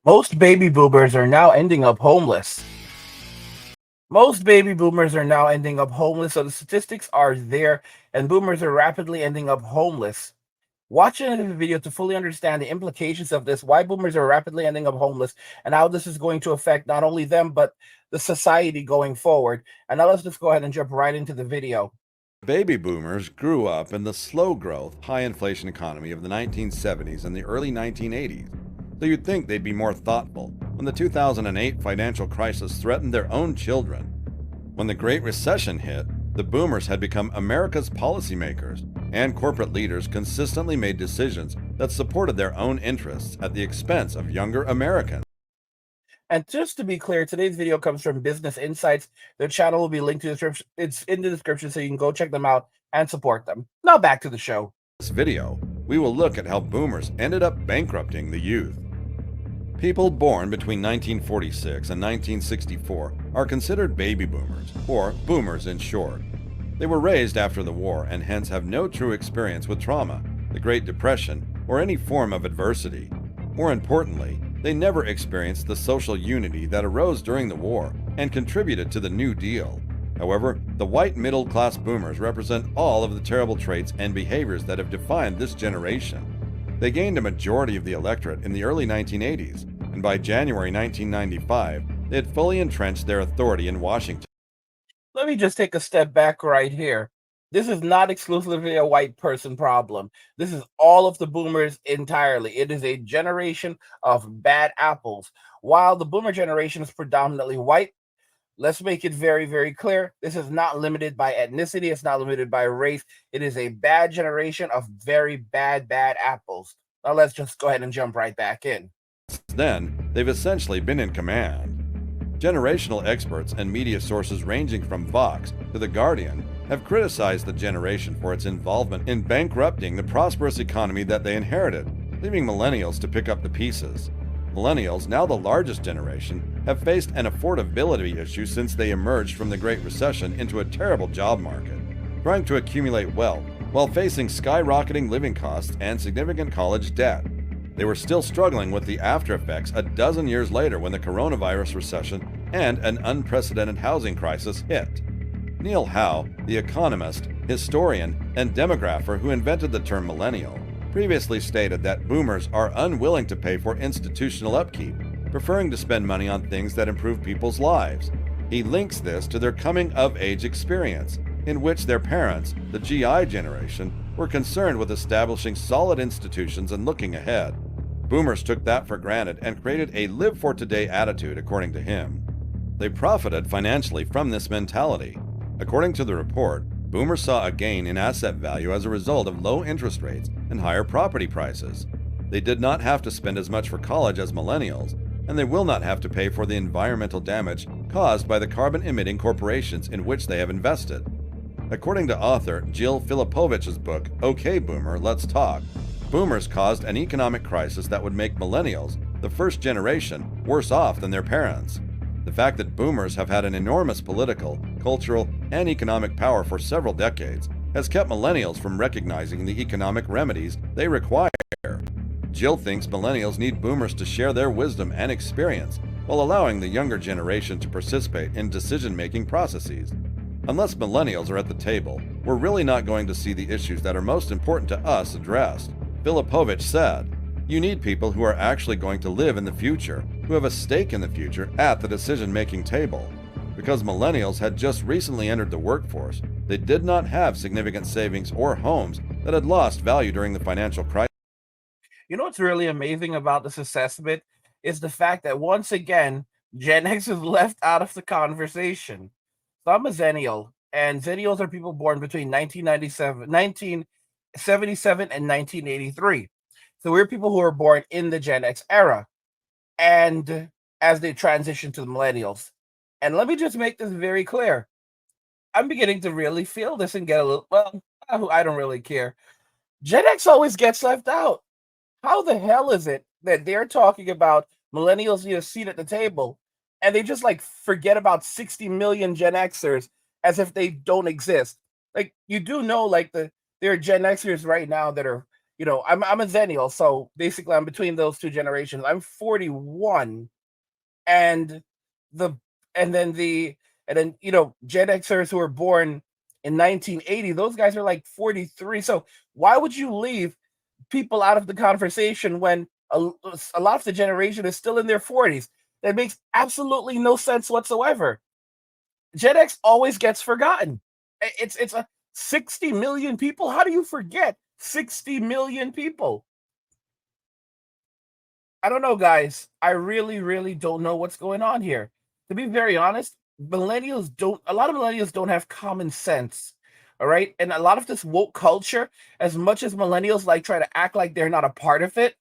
Most baby boomers are now ending up homeless. Most baby boomers are now ending up homeless. So the statistics are there, and boomers are rapidly ending up homeless. Watch the video to fully understand the implications of this, why boomers are rapidly ending up homeless, and how this is going to affect not only them, but the society going forward. And now let's just go ahead and jump right into the video. Baby boomers grew up in the slow growth, high inflation economy of the 1970s and the early 1980s, so you'd think they'd be more thoughtful when the 2008 financial crisis threatened their own children. When the Great Recession hit, the boomers had become America's policymakers, and corporate leaders consistently made decisions that supported their own interests at the expense of younger Americans. And just to be clear, today's video comes from Business Insights. Their channel will be linked to the description. It's in the description, so you can go check them out and support them. Now back to the show. In this video, we will look at how boomers ended up bankrupting the youth. People born between 1946 and 1964 are considered baby boomers, or boomers in short. They were raised after the war and hence have no true experience with trauma, the Great Depression, or any form of adversity. More importantly, they never experienced the social unity that arose during the war and contributed to the New Deal. However, the white middle-class boomers represent all of the terrible traits and behaviors that have defined this generation. They gained a majority of the electorate in the early 1980s, and by January 1995, they had fully entrenched their authority in Washington. Let me just take a step back right here. This is not exclusively a white person problem. This is all of the boomers entirely. It is a generation of bad apples. While the boomer generation is predominantly white, let's make it very, very clear. This is not limited by ethnicity. It's not limited by race. It is a bad generation of very bad apples. Now let's just go ahead and jump right back in. Then, they've essentially been in command. Generational experts and media sources ranging from Vox to The Guardian have criticized the generation for its involvement in bankrupting the prosperous economy that they inherited, leaving millennials to pick up the pieces. Millennials, now the largest generation, have faced an affordability issue since they emerged from the Great Recession into a terrible job market, trying to accumulate wealth while facing skyrocketing living costs and significant college debt. They were still struggling with the after effects a dozen years later when the coronavirus recession and an unprecedented housing crisis hit. Neil Howe, the economist, historian, and demographer who invented the term millennial, previously stated that boomers are unwilling to pay for institutional upkeep, preferring to spend money on things that improve people's lives. He links this to their coming-of-age experience, in which their parents, the GI generation, were concerned with establishing solid institutions and looking ahead. Boomers took that for granted and created a live-for-today attitude, according to him. They profited financially from this mentality. According to the report, boomers saw a gain in asset value as a result of low interest rates and higher property prices. They did not have to spend as much for college as millennials, and they will not have to pay for the environmental damage caused by the carbon-emitting corporations in which they have invested. According to author Jill Filipovich's book, OK Boomer, Let's Talk, boomers caused an economic crisis that would make millennials, the first generation, worse off than their parents. The fact that boomers have had an enormous political, cultural, and economic power for several decades has kept millennials from recognizing the economic remedies they require. Jill thinks millennials need boomers to share their wisdom and experience while allowing the younger generation to participate in decision-making processes. Unless millennials are at the table, we're really not going to see the issues that are most important to us addressed. Filipovich said, "You need people who are actually going to live in the future, who have a stake in the future at the decision-making table." Because millennials had just recently entered the workforce, they did not have significant savings or homes that had lost value during the financial crisis. You know what's really amazing about this assessment is the fact that once again, Gen X is left out of the conversation. So I'm a Zennial, and Zennials are people born between 1977 and 1983. So we're people who are born in the Gen X era, and as they transition to the millennials. And let me just make this very clear. I'm beginning to really feel this and get a little, well, I don't really care. Gen X always gets left out. How the hell is it that they're talking about millennials need a seat at the table and they just like forget about 60 million Gen Xers as if they don't exist? Like, you do know, like, there are Gen Xers right now that are I'm a Zennial, so basically I'm between those two generations. I'm 41, and the and then Gen Xers who were born in 1980, those guys are like 43. So why would you leave people out of the conversation when a lot of the generation is still in their 40s? That makes absolutely no sense whatsoever. Gen X always gets forgotten. It's a 60 million people. How do you forget 60 million people? I don't know, guys. I really, really don't know what's going on here. To be very honest, a lot of millennials don't have common sense. All right. And a lot of this woke culture, as much as millennials like try to act like they're not a part of it,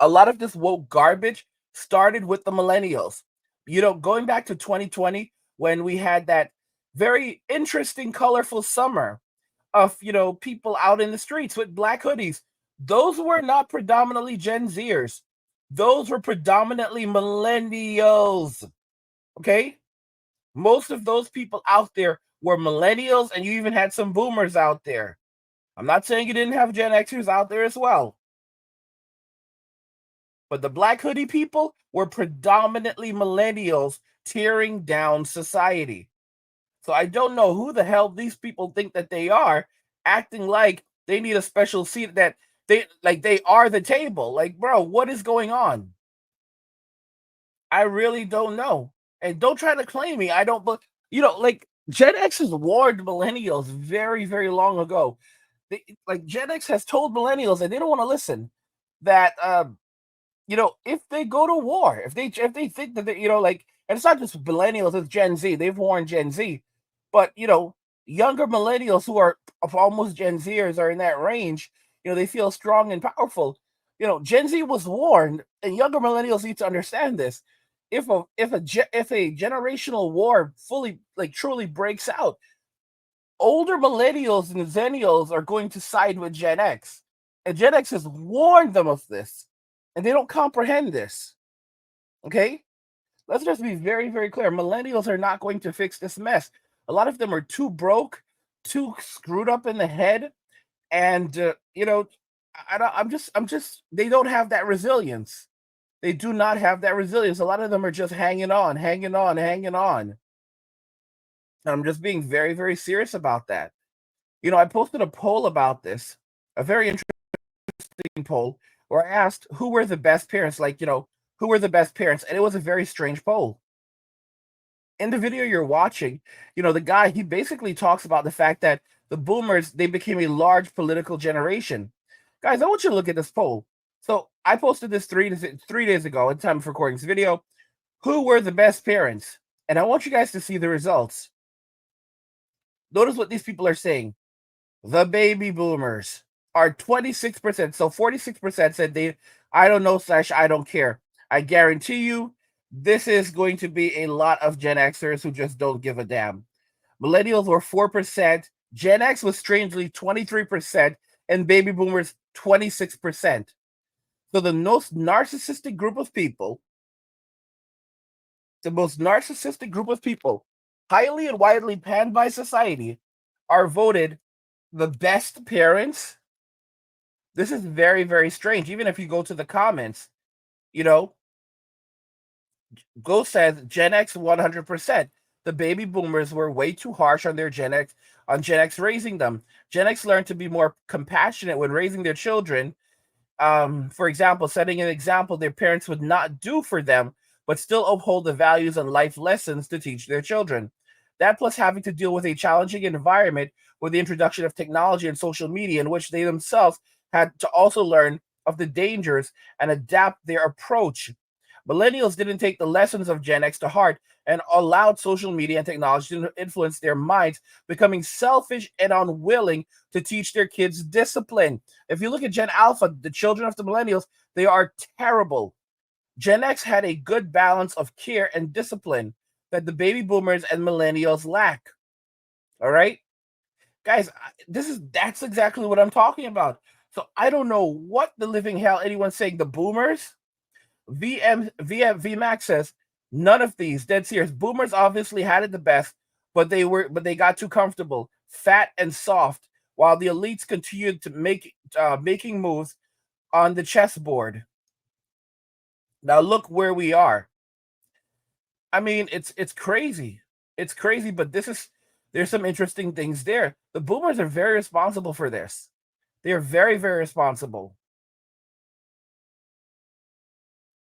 a lot of this woke garbage started with the millennials. Going back to 2020, when we had that very interesting, colorful summer of people out in the streets with black hoodies. Those were not predominantly Gen Zers. Those were predominantly millennials. Okay? Most of those people out there were millennials, and you even had some boomers out there. I'm not saying you didn't have Gen Xers out there as well. But the black hoodie people were predominantly millennials tearing down society. So I don't know who the hell these people think that they are, acting like they need a special seat, that they are the table. Like, bro, what is going on? I really don't know. And don't try to claim me. I don't, but like Gen X has warned millennials very, very long ago. Gen X has told millennials, and they don't want to listen, that if they go to war, if they think that and it's not just millennials, it's Gen Z. They've warned Gen Z, but younger millennials who are of almost Gen Zers are in that range. They feel strong and powerful. Gen Z was warned, and younger millennials need to understand this. If a generational war fully, truly breaks out, older millennials and Zennials are going to side with Gen X, and Gen X has warned them of this, and they don't comprehend this. Okay, let's just be very, very clear. Millennials are not going to fix this mess. A lot of them are too broke, too screwed up in the head, and they don't have that resilience. They do not have that resilience. A lot of them are just hanging on, hanging on, hanging on. I'm just being very, very serious about that. I posted a poll about this, a very interesting poll, where I asked who were the best parents, who were the best parents, and it was a very strange poll. In the video you're watching, the guy, he basically talks about the fact that the boomers, they became a large political generation. Guys, I want you to look at this poll. So I posted this 3 days ago at the time of recording this video. Who were the best parents? And I want you guys to see the results. Notice what these people are saying. The baby boomers are 26%. So 46% said I don't know / I don't care. I guarantee you, this is going to be a lot of Gen Xers who just don't give a damn. Millennials were 4%. Gen X was strangely 23%, and baby boomers 26%. So the most narcissistic group of people, highly and widely panned by society, are voted the best parents. This is very, very strange. Even if you go to the comments, Go says Gen X 100%. The baby boomers were way too harsh on Gen X raising them. Gen X learned to be more compassionate when raising their children. For example, setting an example their parents would not do for them, but still uphold the values and life lessons to teach their children. That, plus having to deal with a challenging environment with the introduction of technology and social media, in which they themselves had to also learn of the dangers and adapt their approach. Millennials didn't take the lessons of Gen X to heart and allowed social media and technology to influence their minds, becoming selfish and unwilling to teach their kids discipline. If you look at Gen Alpha, the children of the millennials, they are terrible. Gen X had a good balance of care and discipline that the baby boomers and millennials lack. All right, guys, that's exactly what I'm talking about. So I don't know what the living hell anyone's saying. The boomers, VMAX says none of these. Dead serious. Boomers obviously had it the best, but they got too comfortable, fat and soft. while the elites continued to making moves on the chessboard. Now look where we are. I mean, it's crazy. It's crazy, but there's some interesting things there. The boomers are very responsible for this. They are very, very responsible.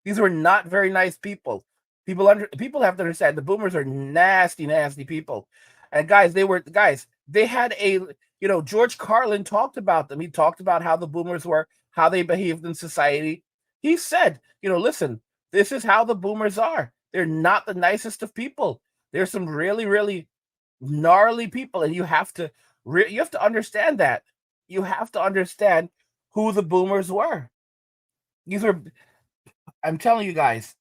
These were not very nice people. People have to understand the boomers are nasty, nasty people. And guys, they had a George Carlin talked about them. He talked about how the boomers were, how they behaved in society. He said, listen, this is how the boomers are. They're not the nicest of people. There's some really, really gnarly people, and you have to understand that. You have to understand who the boomers were. These are I'm telling you guys,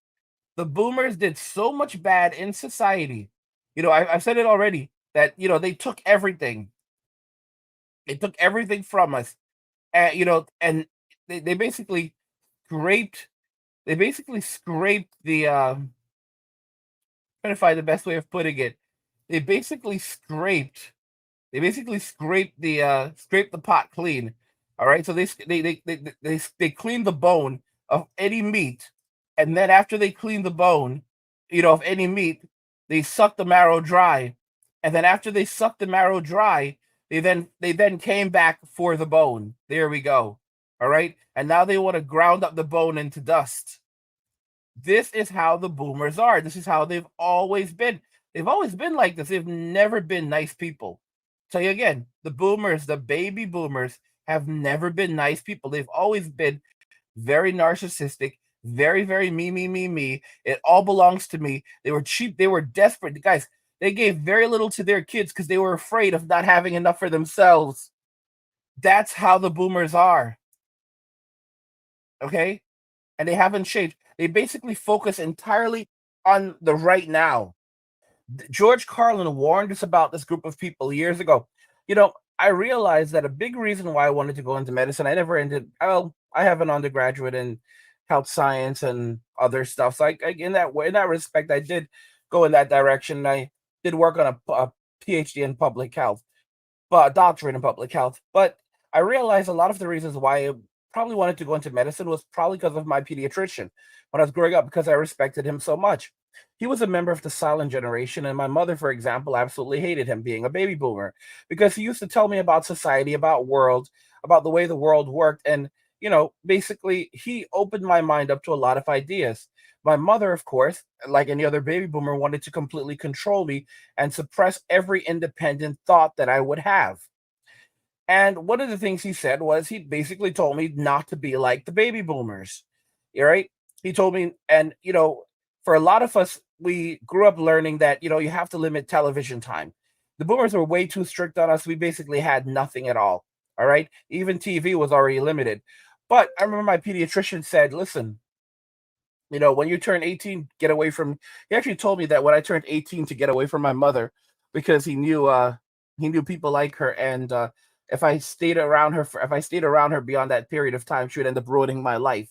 the boomers did so much bad in society. I've said it already that they took everything. They took everything from us, and they basically scraped. They basically scraped the. Trying to find the best way of putting it. They basically scraped. They basically scraped the pot clean. All right, so they cleaned the bone of any meat, and then after they cleaned the bone, of any meat, they sucked the marrow dry, and then after they sucked the marrow dry, they then came back for the bone. There we go. All right, and now they want to ground up the bone into dust. This is how the boomers are. This is how they've always been. They've always been like this. They've never been nice people. Tell you again, the boomers, the baby boomers, have never been nice people. They've always been very narcissistic, very, very me, me, me, me. It all belongs to me. They were cheap. They were desperate. Guys, they gave very little to their kids because they were afraid of not having enough for themselves. That's how the boomers are. Okay? And they haven't changed. They basically focus entirely on the right now. George Carlin warned us about this group of people years ago. I realized that a big reason why I wanted to go into medicine, I never ended. Well, I have an undergraduate in health science and other stuff. So in that way, in that respect, I did go in that direction. I did work on a PhD in public health, but a doctorate in public health. But I realized a lot of the reasons why I probably wanted to go into medicine was probably because of my pediatrician when I was growing up, because I respected him so much. He was a member of the silent generation, and my mother, for example, absolutely hated him being a baby boomer because he used to tell me about society, about the way the world worked, and basically he opened my mind up to a lot of ideas. My mother, of course, like any other baby boomer, wanted to completely control me and suppress every independent thought that I would have. And one of the things he said was he basically told me not to be like the baby boomers. Right? He told me, and for a lot of us, we grew up learning that you have to limit television time. The boomers were way too strict on us. We basically had nothing at all. All right, even TV was already limited. But I remember my pediatrician said, "Listen, when you turn 18, get away from." He actually told me that when I turned 18 to get away from my mother because he knew people like her, and if I stayed around her beyond that period of time, she would end up ruining my life.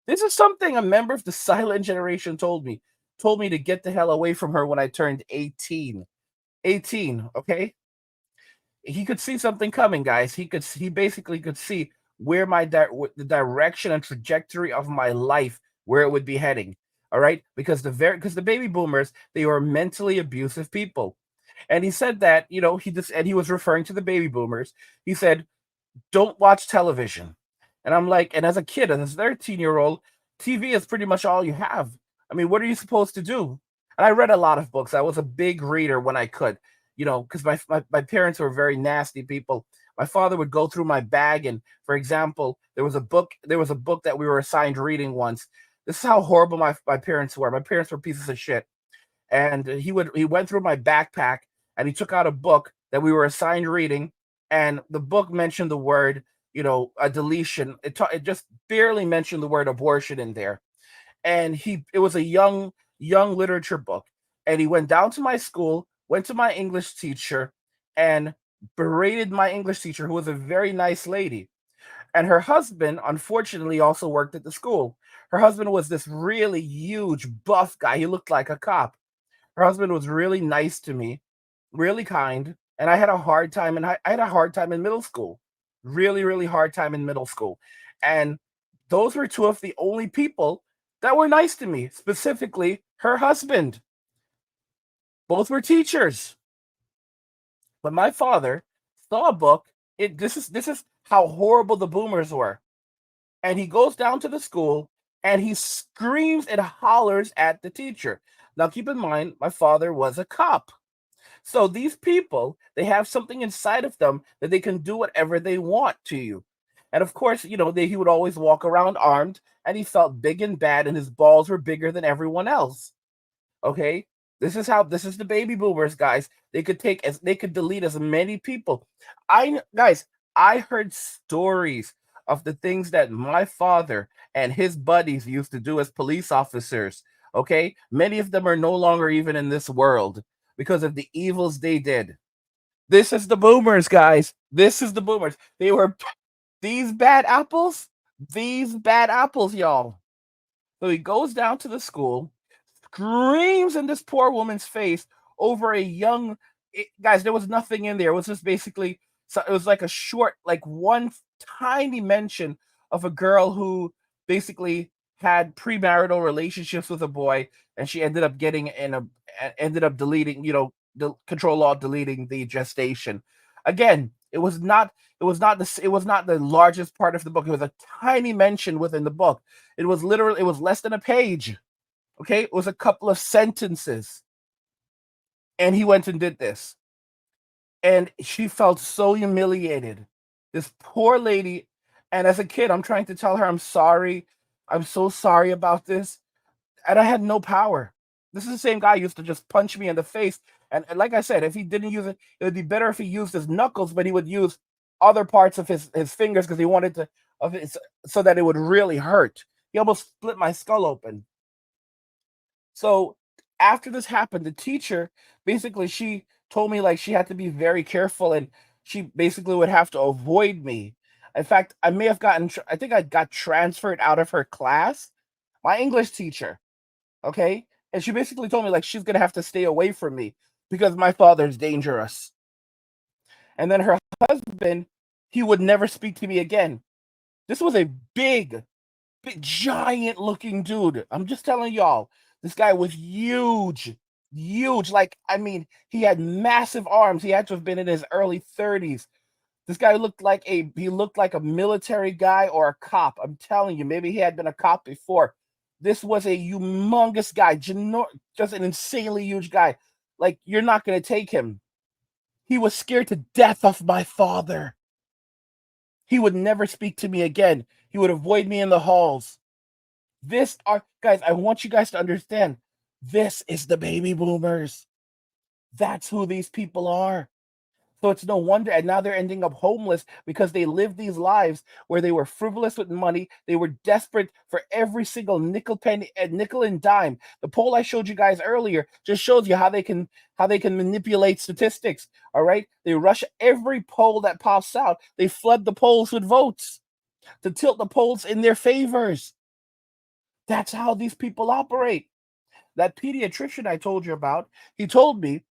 This is something a member of the silent generation told me. Told me to get the hell away from her when I turned 18. 18, okay? He could see something coming, guys. He basically could see where the direction and trajectory of my life, where it would be heading. All right? Because the baby boomers, they were mentally abusive people. And he said that, he was referring to the baby boomers. He said, "Don't watch television." And I'm like, and as a kid, as a 13-year-old, TV is pretty much all you have. I mean, what are you supposed to do? And I read a lot of books. I was a big reader when I could, because my parents were very nasty people. My father would go through my bag, and for example, there was a book that we were assigned reading once. This is how horrible my parents were. My parents were pieces of shit. And he went through my backpack and he took out a book that we were assigned reading, and the book mentioned the word, a deletion. It just barely mentioned the word abortion in there. And it was a young literature book. And he went down to my school, went to my English teacher, and berated my English teacher, who was a very nice lady. And her husband, unfortunately, also worked at the school. Her husband was this really huge, buff guy. He looked like a cop. Her husband was really nice to me, really kind. And I had a hard time, and I had a hard time in middle school, really, really hard time in middle school. And those were two of the only people that were nice to me, specifically her husband. Both were teachers. But my father saw a book. This is how horrible the boomers were. And he goes down to the school and he screams and hollers at the teacher. Now keep in mind, my father was a cop. So these people, they have something inside of them that they can do whatever they want to you. And of course, he would always walk around armed, and he felt big and bad, and his balls were bigger than everyone else. Okay, this is the baby boomers, guys. They could delete as many people. Guys, I heard stories of the things that my father and his buddies used to do as police officers. Okay, many of them are no longer even in this world because of the evils they did. This is the boomers, guys. This is the boomers. They were these bad apples, these bad apples, y'all. So he goes down to the school, screams in this poor woman's face over a young guys. There was nothing in there. It was just basically, so it was like a short, like one tiny mention of a girl who basically had premarital relationships with a boy, and she ended up getting ended up deleting, the control law deleting the gestation. Again, it was not the largest part of the book. It was a tiny mention within the book. It was less than a page. Okay, it was a couple of sentences. And he went and did this. And she felt so humiliated. This poor lady. And as a kid, I'm trying to tell her, I'm sorry. I'm so sorry about this. And I had no power. This is the same guy who used to just punch me in the face. And like I said, if he didn't use it, it would be better if he used his knuckles, but he would use other parts of his fingers because he wanted to, so that it would really hurt. He almost split my skull open. So after this happened, the teacher basically, she told me like she had to be very careful, and she basically would have to avoid me. In fact, I may have I think I got transferred out of her class, my English teacher. Okay. And she basically told me like she's going to have to stay away from me because my father's dangerous. And then her husband, he would never speak to me again. This was a big, giant looking dude. I'm just telling y'all, this guy was huge, huge. Like, I mean, he had massive arms. He had to have been in his early 30s. This guy looked like a military guy or a cop. I'm telling you, maybe he had been a cop before. This was a humongous guy, just an insanely huge guy. Like, you're not going to take him. He was scared to death of my father. He would never speak to me again. He would avoid me in the halls. Guys, I want you guys to understand, this is the baby boomers. That's who these people are. So it's no wonder, and now they're ending up homeless because they lived these lives where they were frivolous with money. They were desperate for every single nickel, penny, and nickel and dime. The poll I showed you guys earlier just shows you how they can manipulate statistics. All right, they rush every poll that pops out. They flood the polls with votes to tilt the polls in their favors. That's how these people operate. That pediatrician I told you about, he told me,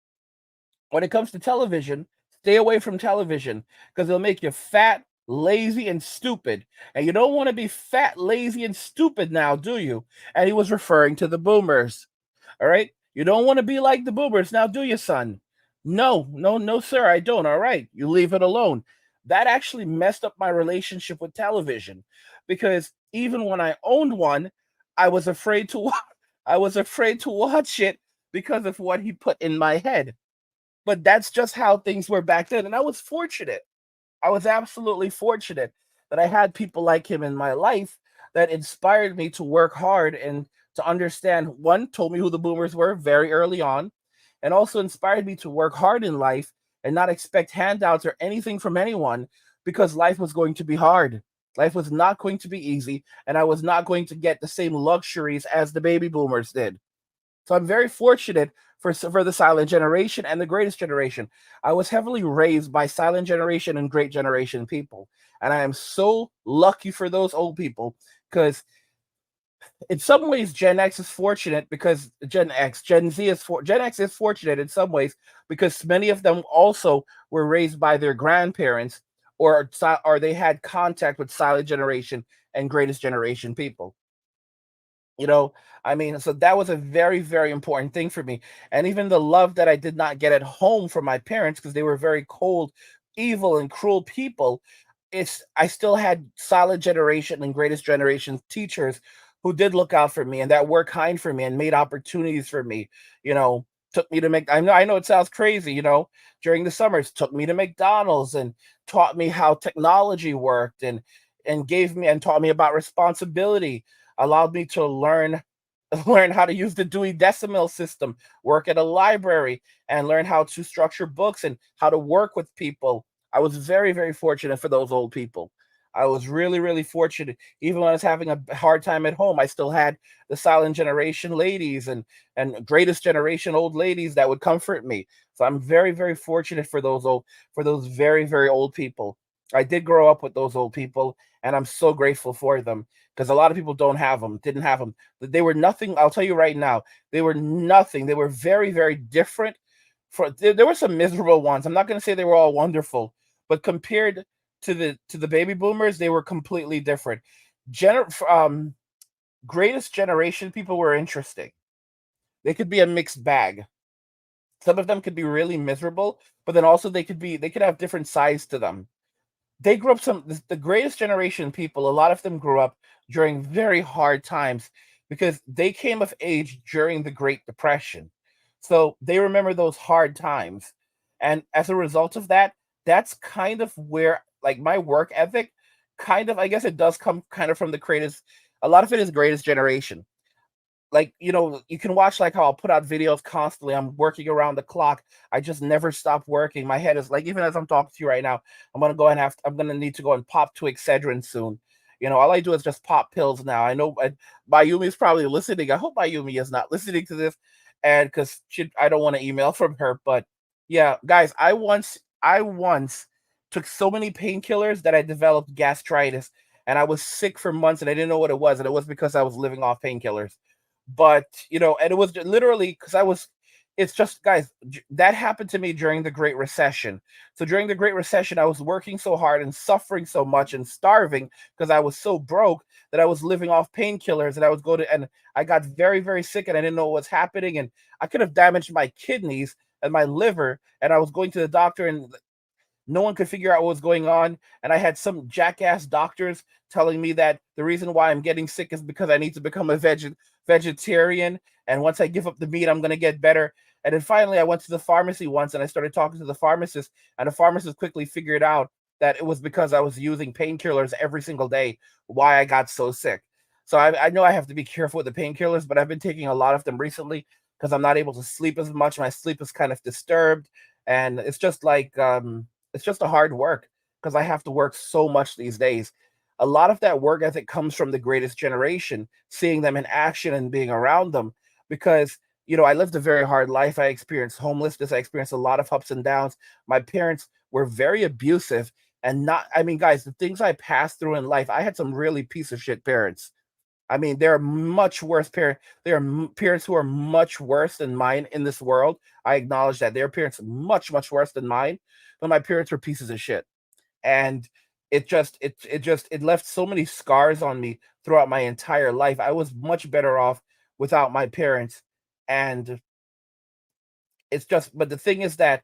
when it comes to television, stay away from television because it'll make you fat, lazy, and stupid. And you don't want to be fat, lazy, and stupid now, do you? And he was referring to the boomers. All right? You don't want to be like the boomers now, do you, son? No, no, no, sir, I don't. All right. You leave it alone. That actually messed up my relationship with television because even when I owned one, I was afraid to I was afraid to watch it because of what he put in my head. But that's just how things were back then. And I was fortunate. I was absolutely fortunate that I had people like him in my life that inspired me to work hard and to understand. One, told me who the boomers were very early on, and also inspired me to work hard in life and not expect handouts or anything from anyone because life was going to be hard. Life was not going to be easy, and I was not going to get the same luxuries as the baby boomers did. So I'm very fortunate for the silent generation and the greatest generation. I was heavily raised by silent generation and great generation people. And I am so lucky for those old people because In some ways, Gen X is fortunate because Gen X is fortunate in some ways because many of them also were raised by their grandparents, or they had contact with Silent Generation and Greatest Generation people. You know, I mean, so that was a very, very important thing for me. And even the love that I did not get at home from my parents because they were very cold, evil, and cruel people, I still had Solid Generation and Greatest Generation teachers who did look out for me and that were kind for me and made opportunities for me. You know, took me to make. I know it sounds crazy. During the summers, took me to McDonald's and taught me how technology worked and gave me and taught me about responsibility, allowed me to learn how to use the Dewey Decimal System, work at a library, and learn how to structure books and how to work with people. I was very, very fortunate for those old people. I was really, really fortunate. Even when I was having a hard time at home, I still had the Silent Generation ladies and Greatest Generation old ladies that would comfort me. So I'm very, very fortunate for those very, very old people. I did grow up with those old people, and I'm so grateful for them because a lot of people don't have them, didn't have them. They were nothing. I'll tell you right now, they were nothing. They were very, very different. There were some miserable ones. I'm not going to say they were all wonderful, but compared to the baby boomers, they were completely different. Gener- um, Greatest Generation people were interesting. They could be a mixed bag. Some of them could be really miserable, but then also they could have different sides to them. They grew up the Greatest Generation people, a lot of them grew up during very hard times because they came of age during the Great Depression. So they remember those hard times. And as a result of that, that's kind of where like my work ethic kind of, I guess it does come kind of from the greatest, a lot of it is Greatest Generation. Like, you can watch like how I'll put out videos constantly. I'm working around the clock. I just never stop working. My head is like, even as I'm talking to you right now, I'm gonna need to go and pop to Excedrin soon. All I do is just pop pills now. I know Mayumi is probably listening. I hope Mayumi is not listening to this, and because I don't want to email from her. But yeah, guys, I once took so many painkillers that I developed gastritis, and I was sick for months, and I didn't know what it was, and it was because I was living off painkillers. But and it was literally because it's just, guys, that happened to me during the Great Recession. So during the Great Recession, I was working so hard and suffering so much and starving because I was so broke that I was living off painkillers, and and I got very, very sick, and I didn't know what was happening, and I could have damaged my kidneys and my liver, and I was going to the doctor, and no one could figure out what was going on. And I had some jackass doctors telling me that the reason why I'm getting sick is because I need to become a vegetarian. And once I give up the meat, I'm going to get better. And then finally, I went to the pharmacy once and I started talking to the pharmacist. And the pharmacist quickly figured out that it was because I was using painkillers every single day, why I got so sick. So I know I have to be careful with the painkillers, but I've been taking a lot of them recently because I'm not able to sleep as much. My sleep is kind of disturbed. And it's just a hard work because I have to work so much these days. A lot of that work ethic comes from the Greatest Generation, seeing them in action and being around them. Because I lived a very hard life. I experienced homelessness. I experienced a lot of ups and downs. My parents were very abusive, and not. I mean, guys, the things I passed through in life. I had some really piece of shit parents. I mean, there are much worse parents. There are parents who are much worse than mine in this world. I acknowledge that their parents are much, much worse than mine, but my parents were pieces of shit, and it left so many scars on me throughout my entire life. I was much better off without my parents, and but the thing is that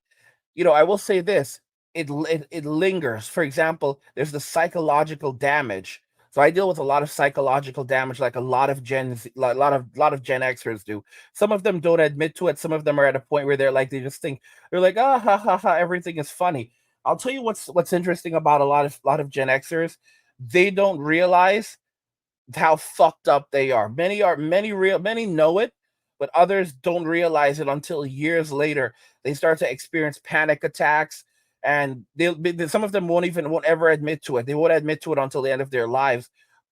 I will say this: it lingers. For example, there's the psychological damage. So I deal with a lot of psychological damage, like a lot of Gen Xers do. Some of them don't admit to it. Some of them are at a point where they just think they're like, ah, ha, ha, ha, everything is funny. I'll tell you what's interesting about a lot of Gen Xers. They don't realize how fucked up they are. Many know it, but others don't realize it until years later. They start to experience panic attacks, and some of them won't ever admit to it. They won't admit to it until the end of their lives,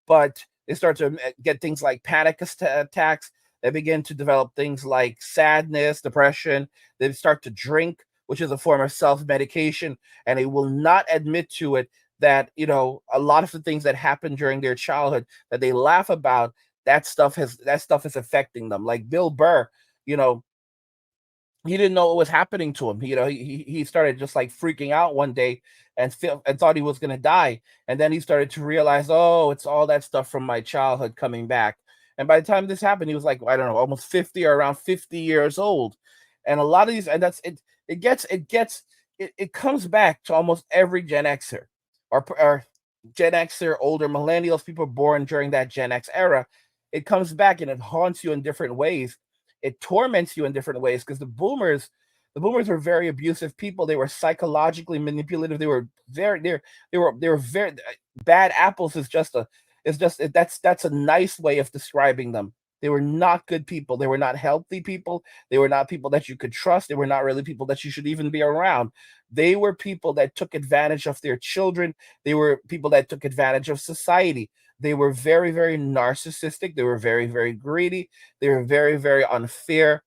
but they start to get things like panic attacks. They begin to develop things like sadness, depression. They start to drink, which is a form of self-medication, and they will not admit to it that a lot of the things that happened during their childhood that they laugh about, that stuff is affecting them. Like Bill Burr, you know, he didn't know what was happening to him. He started just like freaking out one day and thought he was gonna die. And then he started to realize, oh, it's all that stuff from my childhood coming back. And by the time this happened, he was like, I don't know, almost 50 or around 50 years old. And a lot of these, and that's it. It comes back to almost every Gen Xer or Gen Xer, older millennials, people born during that Gen X era. It comes back and it haunts you in different ways. It torments you in different ways because the boomers were very abusive people. They were psychologically manipulative. They were very bad apples. That's a nice way of describing them. They were not good people. They were not healthy people. They were not people that you could trust. They were not really people that you should even be around. They were people that took advantage of their children. They were people that took advantage of society. They were very, very narcissistic. They were very, very greedy. They were very, very unfair.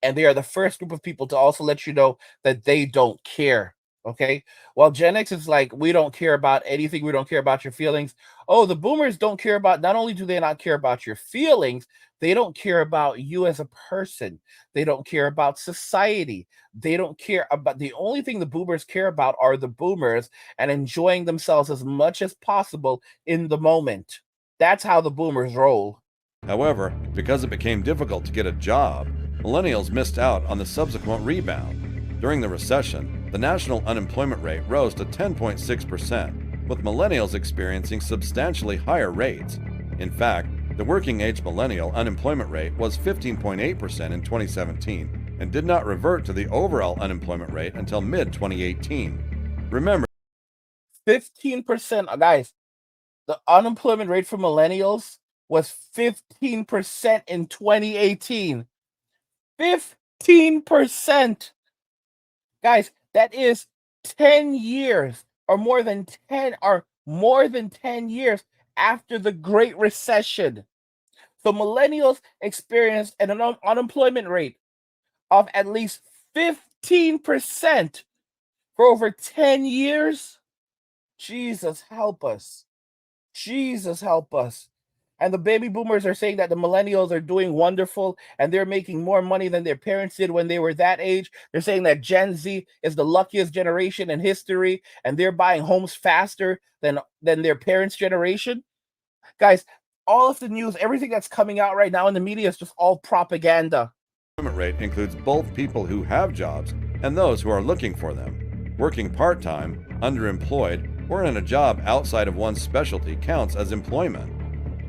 And they are the first group of people to also let you know that they don't care. Okay. While Gen X is like, we don't care about anything. We don't care about your feelings. Oh, the boomers don't care about, not only do they not care about your feelings, they don't care about you as a person. They don't care about society. They don't care about, the only thing the boomers care about are the boomers and enjoying themselves as much as possible in the moment. That's how the boomers roll. However, because it became difficult to get a job, millennials missed out on the subsequent rebound. During the recession, the national unemployment rate rose to 10.6%, with millennials experiencing substantially higher rates. In fact, the working-age millennial unemployment rate was 15.8% in 2017 and did not revert to the overall unemployment rate until mid-2018. Remember, 15%, guys, the unemployment rate for millennials was 15% in 2018. 15%. Guys, that is 10 years or more than 10 years after the Great Recession. So millennials experienced an unemployment rate of at least 15% for over 10 years. Jesus help us. Jesus help us. And the baby boomers are saying that the millennials are doing wonderful and they're making more money than their parents did when they were that age. They're saying that Gen Z is the luckiest generation in history and they're buying homes faster than their parents' generation. Guys, all of the news, everything that's coming out right now in the media is just all propaganda. The unemployment rate includes both people who have jobs and those who are looking for them. Working part-time, underemployed, or in a job outside of one's specialty counts as employment.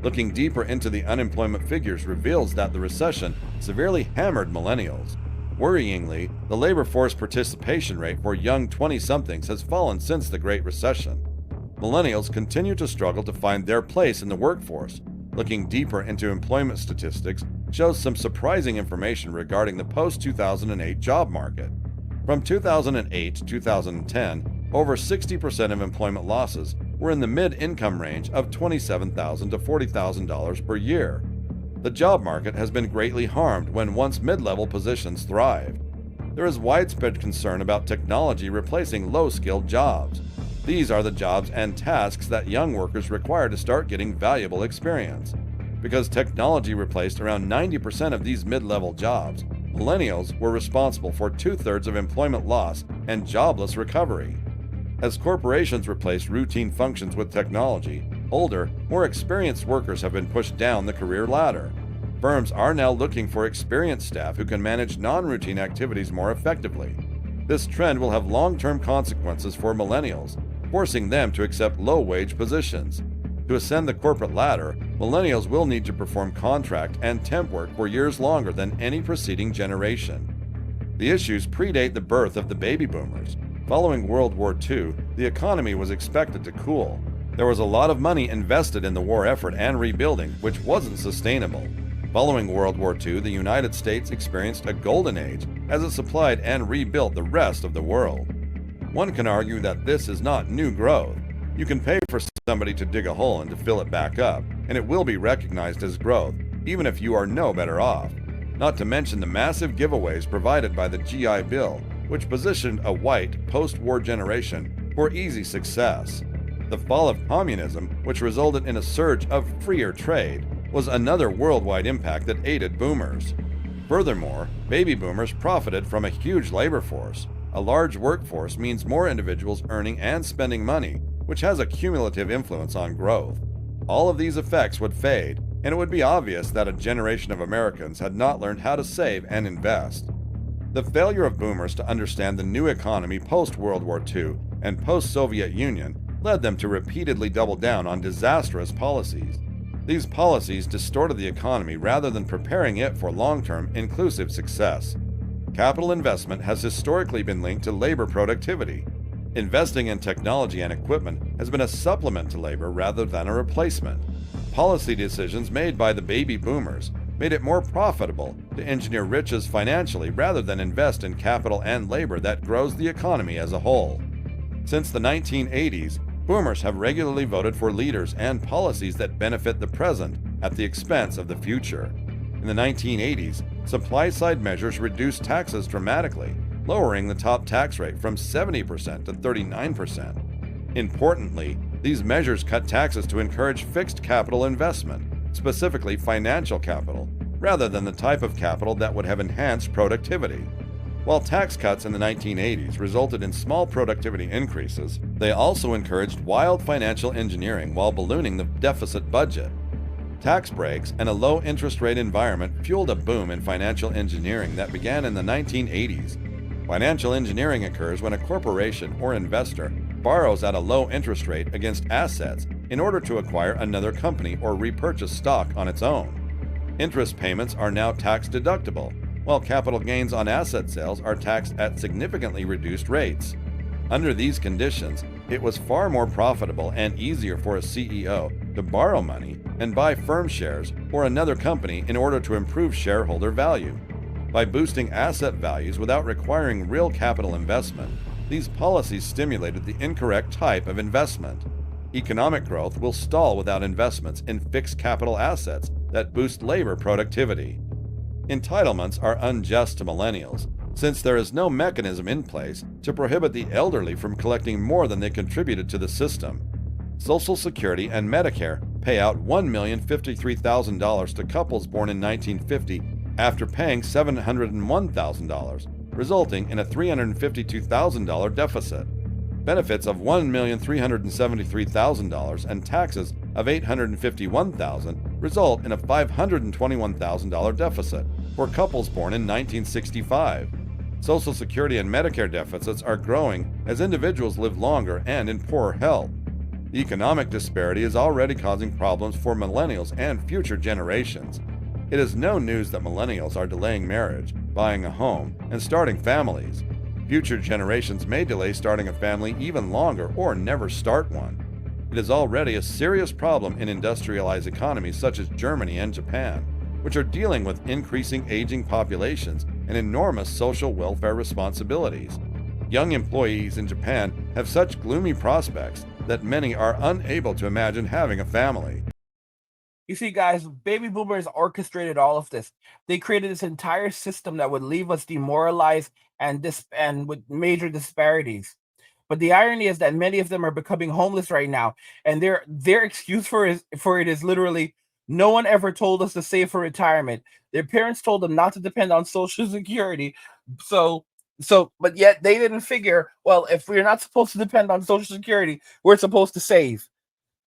Looking deeper into the unemployment figures reveals that the recession severely hammered millennials. Worryingly, the labor force participation rate for young 20-somethings has fallen since the Great Recession. Millennials continue to struggle to find their place in the workforce. Looking deeper into employment statistics shows some surprising information regarding the post-2008 job market. From 2008 to 2010, over 60% of employment losses were in the mid-income range of $27,000 to $40,000 per year. The job market has been greatly harmed when once mid-level positions thrived. There is widespread concern about technology replacing low-skilled jobs. These are the jobs and tasks that young workers require to start getting valuable experience. Because technology replaced around 90% of these mid-level jobs, millennials were responsible for 2/3 of employment loss and jobless recovery. As corporations replace routine functions with technology, older, more experienced workers have been pushed down the career ladder. Firms are now looking for experienced staff who can manage non-routine activities more effectively. This trend will have long-term consequences for millennials, forcing them to accept low-wage positions. To ascend the corporate ladder, millennials will need to perform contract and temp work for years longer than any preceding generation. The issues predate the birth of the baby boomers. Following World War II, the economy was expected to cool. There was a lot of money invested in the war effort and rebuilding, which wasn't sustainable. Following World War II, the United States experienced a golden age as it supplied and rebuilt the rest of the world. One can argue that this is not new growth. You can pay for somebody to dig a hole and to fill it back up, and it will be recognized as growth, even if you are no better off. Not to mention the massive giveaways provided by the GI Bill, which positioned a white, post-war generation for easy success. The fall of communism, which resulted in a surge of freer trade, was another worldwide impact that aided boomers. Furthermore, baby boomers profited from a huge labor force. A large workforce means more individuals earning and spending money, which has a cumulative influence on growth. All of these effects would fade, and it would be obvious that a generation of Americans had not learned how to save and invest. The failure of boomers to understand the new economy post-World War II and post-Soviet Union led them to repeatedly double down on disastrous policies. These policies distorted the economy rather than preparing it for long-term inclusive success. Capital investment has historically been linked to labor productivity. Investing in technology and equipment has been a supplement to labor rather than a replacement. Policy decisions made by the baby boomers made it more profitable to engineer riches financially rather than invest in capital and labor that grows the economy as a whole. Since the 1980s, boomers have regularly voted for leaders and policies that benefit the present at the expense of the future. In the 1980s, supply-side measures reduced taxes dramatically, lowering the top tax rate from 70% to 39%. Importantly, these measures cut taxes to encourage fixed capital investment, specifically financial capital, rather than the type of capital that would have enhanced productivity. While tax cuts in the 1980s resulted in small productivity increases, they also encouraged wild financial engineering while ballooning the deficit budget. Tax breaks and a low interest rate environment fueled a boom in financial engineering that began in the 1980s. Financial engineering occurs when a corporation or investor borrows at a low interest rate against assets in order to acquire another company or repurchase stock on its own. Interest payments are now tax deductible, while capital gains on asset sales are taxed at significantly reduced rates. Under these conditions, it was far more profitable and easier for a CEO to borrow money and buy firm shares or another company in order to improve shareholder value. By boosting asset values without requiring real capital investment, these policies stimulated the incorrect type of investment. Economic growth will stall without investments in fixed capital assets that boost labor productivity. Entitlements are unjust to millennials, since there is no mechanism in place to prohibit the elderly from collecting more than they contributed to the system. Social Security and Medicare pay out $1,053,000 to couples born in 1950 after paying $701,000, resulting in a $352,000 deficit. Benefits of $1,373,000 and taxes of $851,000 result in a $521,000 deficit for couples born in 1965. Social Security and Medicare deficits are growing as individuals live longer and in poorer health. The economic disparity is already causing problems for millennials and future generations. It is no news that millennials are delaying marriage, buying a home, and starting families. Future generations may delay starting a family even longer or never start one. It is already a serious problem in industrialized economies such as Germany and Japan, which are dealing with increasing aging populations and enormous social welfare responsibilities. Young employees in Japan have such gloomy prospects that many are unable to imagine having a family. You see, guys, baby boomers orchestrated all of this. They created this entire system that would leave us demoralized and with major disparities. But the irony is that many of them are becoming homeless right now, and their excuse for it is literally, no one ever told us to save for retirement. Their parents told them not to depend on Social Security, so but yet they didn't figure, well, if we're not supposed to depend on Social Security, we're supposed to save.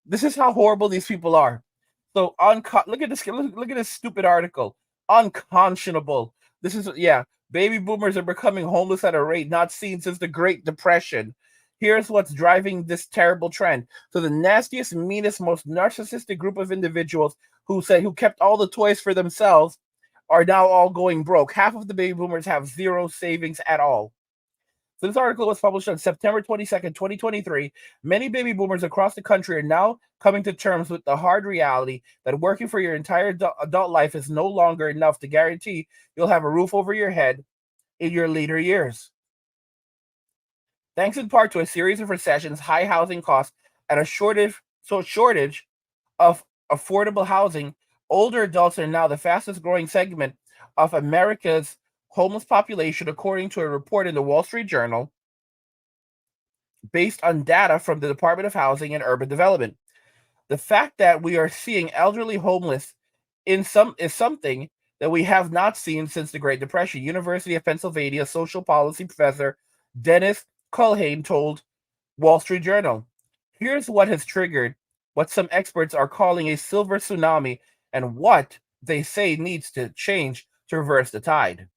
This is how horrible these people are. So look at this. Look at this stupid article. Unconscionable. This is, yeah. Baby boomers are becoming homeless at a rate not seen since the Great Depression. Here's what's driving this terrible trend. So the nastiest, meanest, most narcissistic group of individuals who kept all the toys for themselves are now all going broke. Half of the baby boomers have zero savings at all. So this article was published on September 22nd, 2023. Many baby boomers across the country are now coming to terms with the hard reality that working for your entire adult life is no longer enough to guarantee you'll have a roof over your head in your later years. Thanks in part to a series of recessions, high housing costs, and a shortage of affordable housing, older adults are now the fastest growing segment of America's homeless population, according to a report in the Wall Street Journal, based on data from the Department of Housing and Urban Development. The fact that we are seeing elderly homeless is something that we have not seen since the Great Depression. University of Pennsylvania social policy professor Dennis Culhane told Wall Street Journal. Here's what has triggered what some experts are calling a silver tsunami and what they say needs to change to reverse the tide.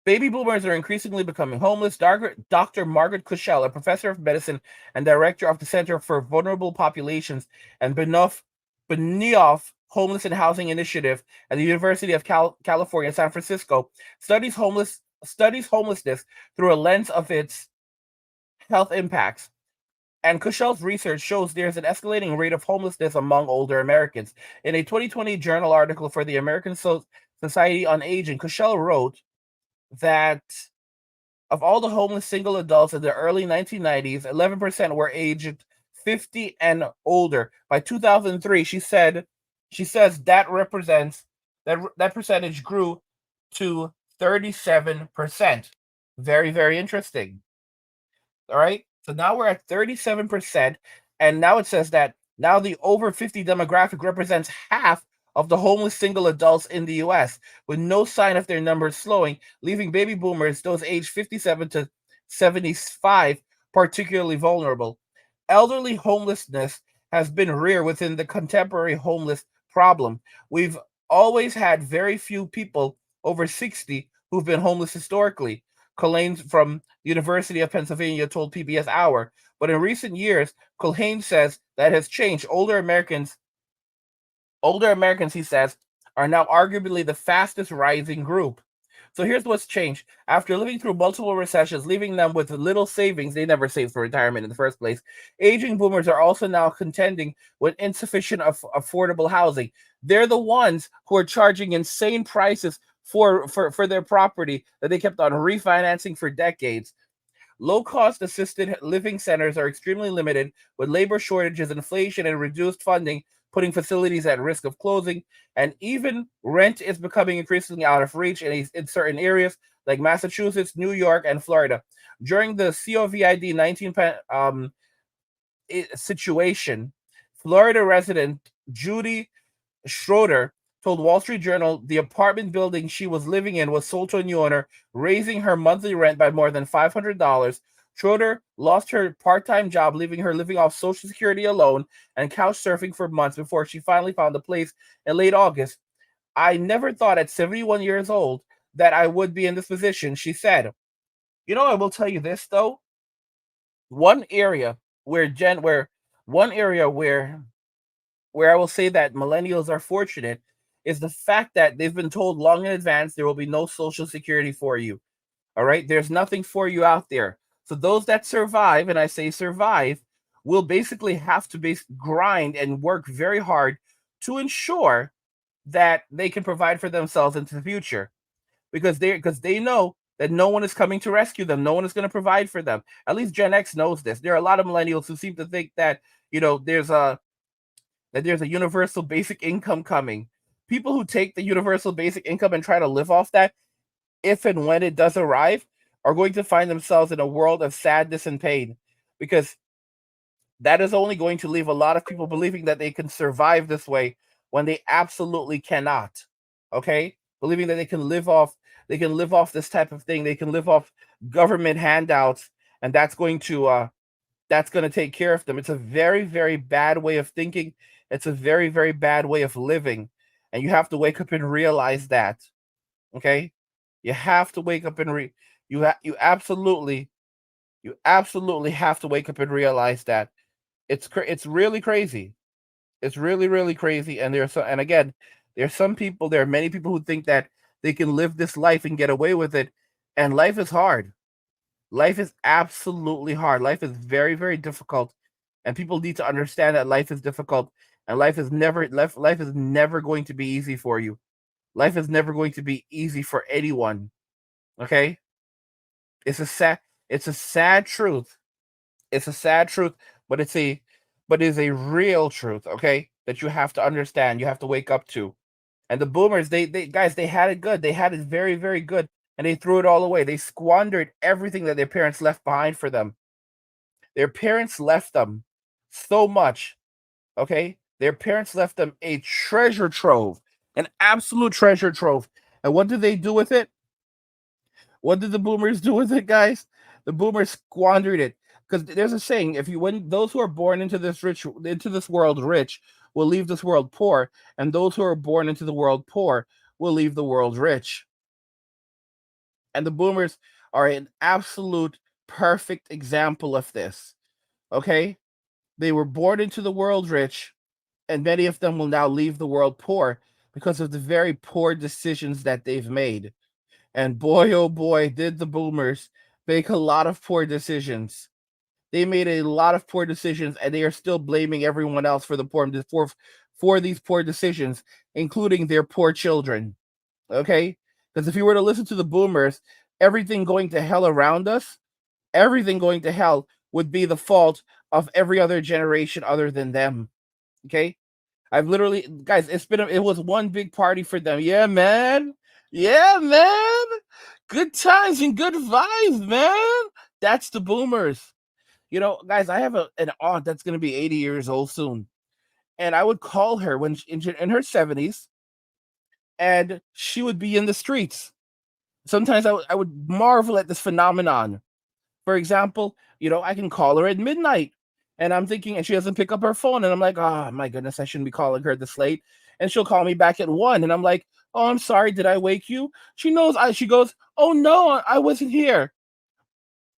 Baby boomers are increasingly becoming homeless. Dr. Margaret Cushell, a professor of medicine and director of the Center for Vulnerable Populations and Benioff Homeless and Housing Initiative at the University of California, San Francisco, studies homelessness through a lens of its health impacts. And Cushell's research shows there's an escalating rate of homelessness among older Americans. In a 2020 journal article for the American Society on Aging, Cushell wrote that of all the homeless single adults in the early 1990s, 11% were aged 50 and older. By 2003, she says that represents that percentage grew to 37%. Very, very interesting. All right. So now we're at 37%. And now it says that now the over 50 demographic represents half of the homeless single adults in the US, with no sign of their numbers slowing, leaving baby boomers, those aged 57 to 75, particularly vulnerable. Elderly homelessness has been rare within the contemporary homeless problem. We've always had very few people over 60 who've been homeless historically. Culhane from the University of Pennsylvania told PBS Hour. But in recent years, Culhane says that has changed. Older Americans, he says, are now arguably the fastest rising group. So here's what's changed. After living through multiple recessions, leaving them with little savings, they never saved for retirement in the first place. Aging boomers are also now contending with insufficient affordable housing. They're the ones who are charging insane prices for their property that they kept on refinancing for decades. Low-cost assisted living centers are extremely limited, with labor shortages, inflation, and reduced funding putting facilities at risk of closing. And even rent is becoming increasingly out of reach in certain areas like Massachusetts, New York, and Florida. During the COVID 19 situation, Florida resident Judy Schroeder told Wall Street Journal the apartment building she was living in was sold to a new owner, raising her monthly rent by more than $500. Schroeder lost her part-time job, leaving her living off Social Security alone and couch surfing for months before she finally found a place in late August. I never thought at 71 years old that I would be in this position, she said. I will tell you this though. One area where Jen where one area where I will say that millennials are fortunate is the fact that they've been told long in advance there will be no social security for you. All right. There's nothing for you out there. So those that survive, and I say survive, will basically have to grind and work very hard to ensure that they can provide for themselves into the future because they know that no one is coming to rescue them. No one is going to provide for them. At least Gen X knows this. There are a lot of millennials who seem to think that, there's a universal basic income coming. People who take the universal basic income and try to live off that, if and when it does arrive, are going to find themselves in a world of sadness and pain because that is only going to leave a lot of people believing that they can survive this way when they absolutely cannot. Okay? Believing that they can live off this type of thing, they can live off government handouts, and that's going to take care of them. It's a very, very bad way of thinking. It's a very, very bad way of living. And you have to wake up and realize that. Okay? You have to wake up and you absolutely have to wake up and realize that it's really crazy. It's really, really crazy. And again, there are many people who think that they can live this life and get away with it. And life is hard. Life is absolutely hard. Life is very, very difficult, and people need to understand that life is difficult, and life is never going to be easy for you. Life is never going to be easy for anyone. Okay, it's a sad it's a sad truth. It's a sad truth, but it's a real truth. Okay, that you have to understand. You have to wake up to. And the boomers, they guys, they had it good. They had it very, very good, and they threw it all away. They squandered everything that their parents left behind for them. Their parents left them so much, okay? Their parents left them a treasure trove, an absolute treasure trove. And what did they do with it? What did the boomers do with it, guys? The boomers squandered it. Because there's a saying: if you when those who are born into this world rich will leave this world poor, and those who are born into the world poor will leave the world rich. And the boomers are an absolute perfect example of this. Okay? They were born into the world rich, and many of them will now leave the world poor because of the very poor decisions that they've made. And boy, oh boy, did the boomers make a lot of poor decisions. They made a lot of poor decisions, and they are still blaming everyone else for the for these poor decisions, including their poor children. Okay, because if you were to listen to the boomers, everything going to hell around us, everything going to hell would be the fault of every other generation other than them. Okay, I've literally, guys, it was one big party for them. Yeah, man. Yeah, man. Good times and good vibes, man. That's the boomers. You know, guys, I have an aunt that's going to be 80 years old soon. And I would call her when in her 70s, and she would be in the streets. Sometimes I would marvel at this phenomenon. For example, you know, I can call her at midnight, and I'm thinking, and she doesn't pick up her phone, and I'm like, oh my goodness, I shouldn't be calling her this late. And she'll call me back at 1, and I'm like, oh, I'm sorry, did I wake you? She knows. She goes, oh no, I wasn't here.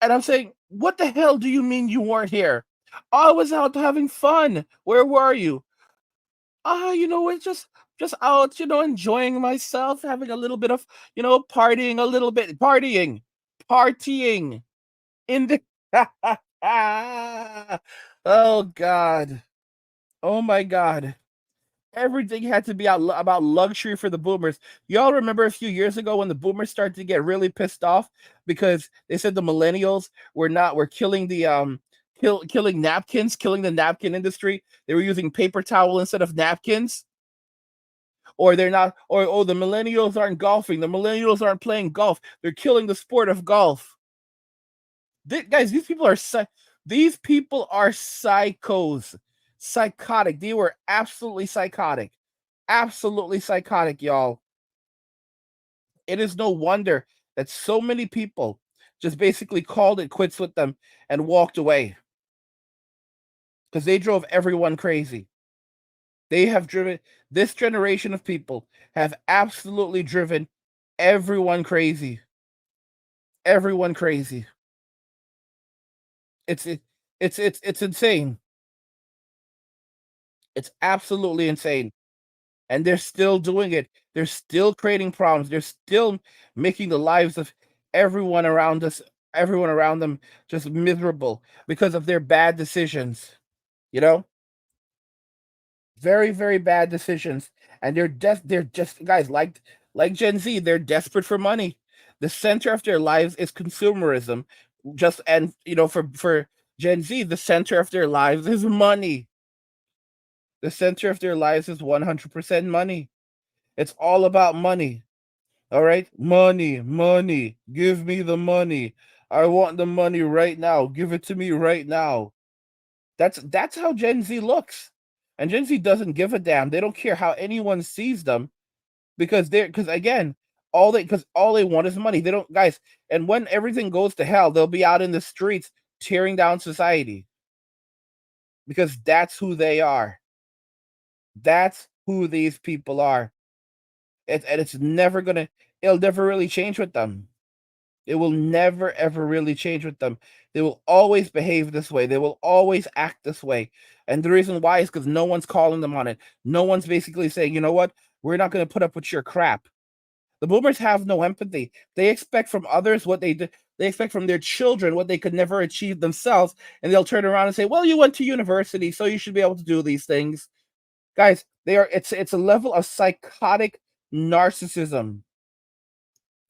And I'm saying, what the hell do you mean you weren't here? Oh, I was out having fun. Where were you? You know, it's just out, you know, enjoying myself, having a little bit of, you know, partying a little bit, partying in the oh god, oh my god, everything had to be about luxury for the boomers. Y'all remember a few years ago when the boomers started to get really pissed off because they said the millennials were killing the killing napkins, killing the napkin industry. They were using paper towel instead of napkins. Or they're not, or oh, the millennials aren't golfing, the millennials aren't playing golf, they're killing the sport of golf. Guys, these people are psychos, psychotic. They were absolutely psychotic, y'all. It is no wonder that so many people just basically called it quits with them and walked away because they drove everyone crazy. They have driven this generation of people have absolutely driven everyone crazy. Everyone crazy. It's insane. It's absolutely insane. And they're still doing it. They're still creating problems. They're still making the lives of everyone around us, everyone around them, just miserable because of their bad decisions. You know, very, very bad decisions. And they're just guys like Gen Z. They're desperate for money. The center of their lives is consumerism. Just and you know, for Gen Z, the center of their lives is money. The center of their lives is 100% money. It's all about money. All right? Money, money. Give me the money. I want the money right now. Give it to me right now. That's how Gen Z looks. And Gen Z doesn't give a damn. They don't care how anyone sees them because again, all they want is money. They don't, guys, and when everything goes to hell, they'll be out in the streets tearing down society because that's who they are. That's who these people are. And it'll never really change with them. It will never, ever really change with them. They will always behave this way. They will always act this way. And the reason why is because no one's calling them on it. No one's basically saying, you know what? We're not going to put up with your crap. The boomers have no empathy. They expect from others what they do. They expect from their children what they could never achieve themselves. And they'll turn around and say, well, you went to university, so you should be able to do these things. Guys, it's a level of psychotic narcissism.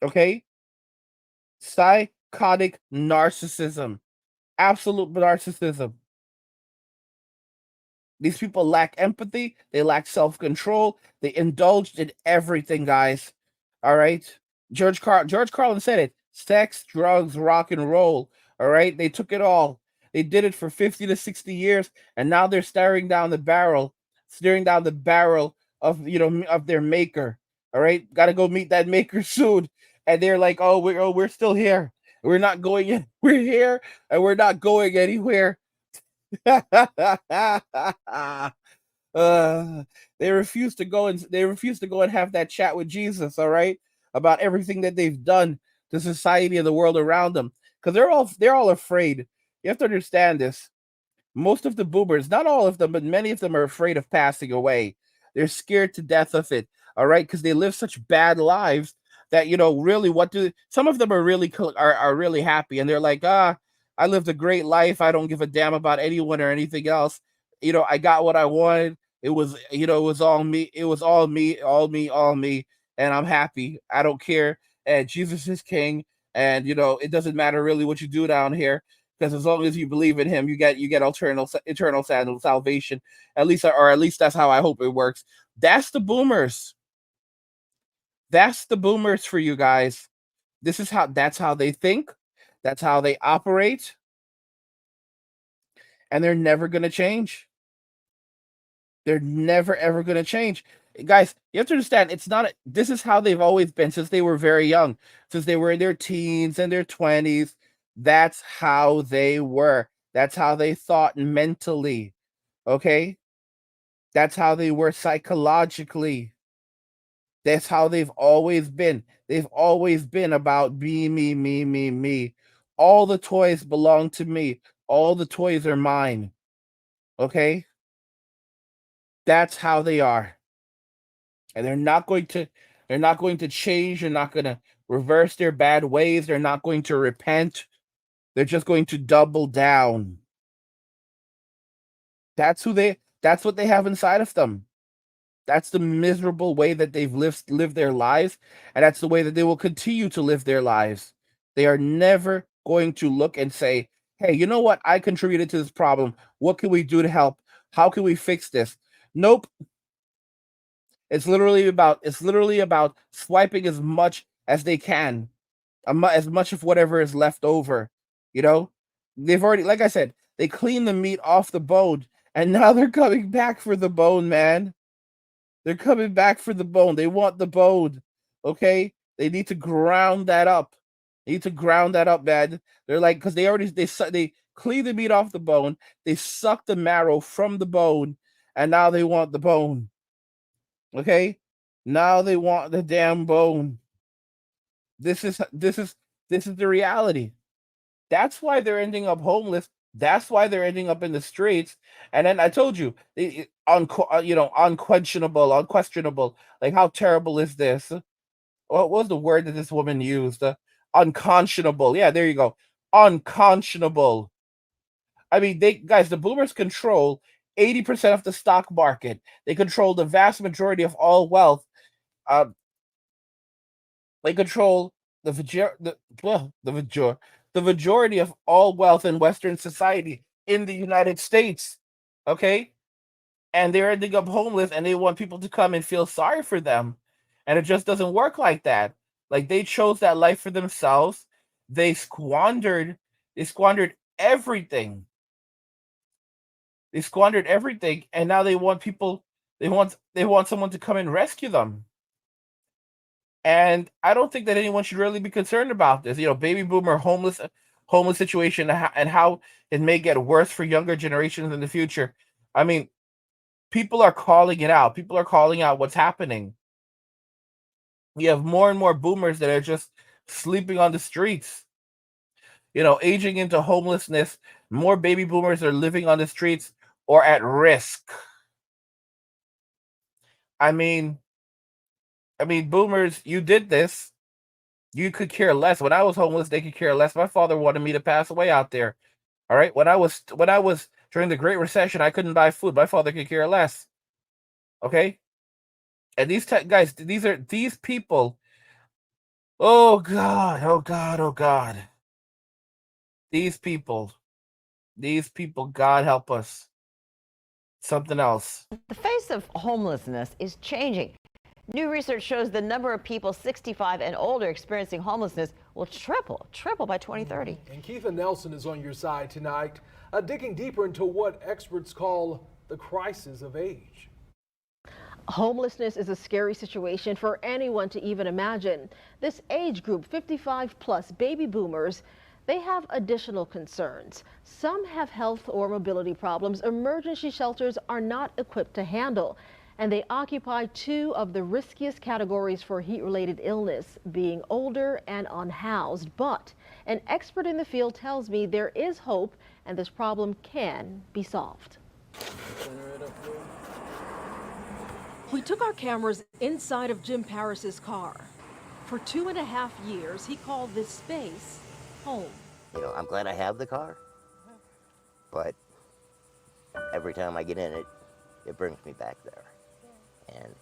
Okay? Psychotic narcissism. Absolute narcissism. These people lack empathy, they lack self-control, they indulged in everything, guys. All right? George Carlin said it. Sex, drugs, rock and roll. All right? They took it all. They did it for 50 to 60 years, and now they're staring down the barrel staring down the barrel of of their maker. All right, got to go meet that maker soon, and they're like, we're still here. We're not going in. We're here, and we're not going anywhere. uh, they refuse to go and have that chat with Jesus. All right, about everything that they've done to society and the world around them, because they're all afraid. You have to understand this. Most of the boomers, not all of them, but many of them are afraid of passing away. They're scared to death of it. All right, because they live such bad lives that really, what do some of them are really are really happy, and they're like, I lived a great life. I don't give a damn about anyone or anything else. I got what I wanted. It was all me. It was all me, all me, all me, and I'm happy. I don't care. And Jesus is king, and it doesn't matter really what you do down here, because as long as you believe in him, you get eternal salvation. At least that's how I hope it works. That's the boomers. That's the boomers for you guys. That's how they think. That's how they operate, and they're never going to change. They're never ever going to change. Guys, you have to understand, this is how they've always been since they were very young, since they were in their teens and their 20s. That's how they were. That's how they thought mentally. Okay? That's how they were psychologically. That's how they've always been. They've always been about me, me, me, me, me. All the toys belong to me. All the toys are mine. Okay? That's how they are. And they're not going to change. They're not going to reverse their bad ways. They're not going to repent. They're just going to double down. That's what they have inside of them. That's the miserable way that they've lived their lives, and that's the way that they will continue to live their lives. They are never going to look and say, "Hey, you know what? I contributed to this problem. What can we do to help? How can we fix this?" Nope. It's literally about swiping as much as they can, as much of whatever is left over. You know, they've already, like I said, they clean the meat off the bone, and now they're coming back for the bone, man. They're coming back for the bone. They want the bone. Okay? They need to ground that up. They need to ground that up, man. They're like, because they clean the meat off the bone, they suck the marrow from the bone, and now they want the bone. Okay? Now they want the damn bone. This is the reality. That's why they're ending up homeless. That's why they're ending up in the streets. And then I told you, unquestionable. Like, how terrible is this? What was the word that this woman used? Unconscionable. Yeah, there you go. Unconscionable. I mean, the boomers control 80% of the stock market. They control the vast majority of all wealth. Uh, they control the majority of all wealth in Western society in the United States. Okay, and they're ending up homeless, and they want people to come and feel sorry for them, and it just doesn't work like that. Like, they chose that life for themselves. They squandered. They squandered everything. They squandered everything, and now they want people. They want someone to come and rescue them. And I don't think that anyone should really be concerned about this. Baby boomer homeless situation, and how it may get worse for younger generations in the future. I mean, people are calling it out. People are calling out what's happening. We have more and more boomers that are just sleeping on the streets, aging into homelessness. More baby boomers are living on the streets or at risk. I mean, boomers, you did this. You could care less. When I was homeless, they could care less. My father wanted me to pass away out there. All right. When I was during the Great Recession, I couldn't buy food. My father could care less. Okay. And these guys, these people. Oh God. Oh God. Oh God. These people. These people. God help us. Something else. The face of homelessness is changing. New research shows the number of people 65 and older experiencing homelessness will triple by 2030. And Keitha Nelson is on your side tonight, digging deeper into what experts call the crisis of age. Homelessness is a scary situation for anyone to even imagine. This age group, 55 plus baby boomers, they have additional concerns. Some have health or mobility problems emergency shelters are not equipped to handle. And they occupy two of the riskiest categories for heat-related illness, being older and unhoused. But an expert in the field tells me there is hope and this problem can be solved. We took our cameras inside of Jim Paris's car. For 2.5 years, he called this space home. You know, I'm glad I have the car, but every time I get in it, it brings me back there. And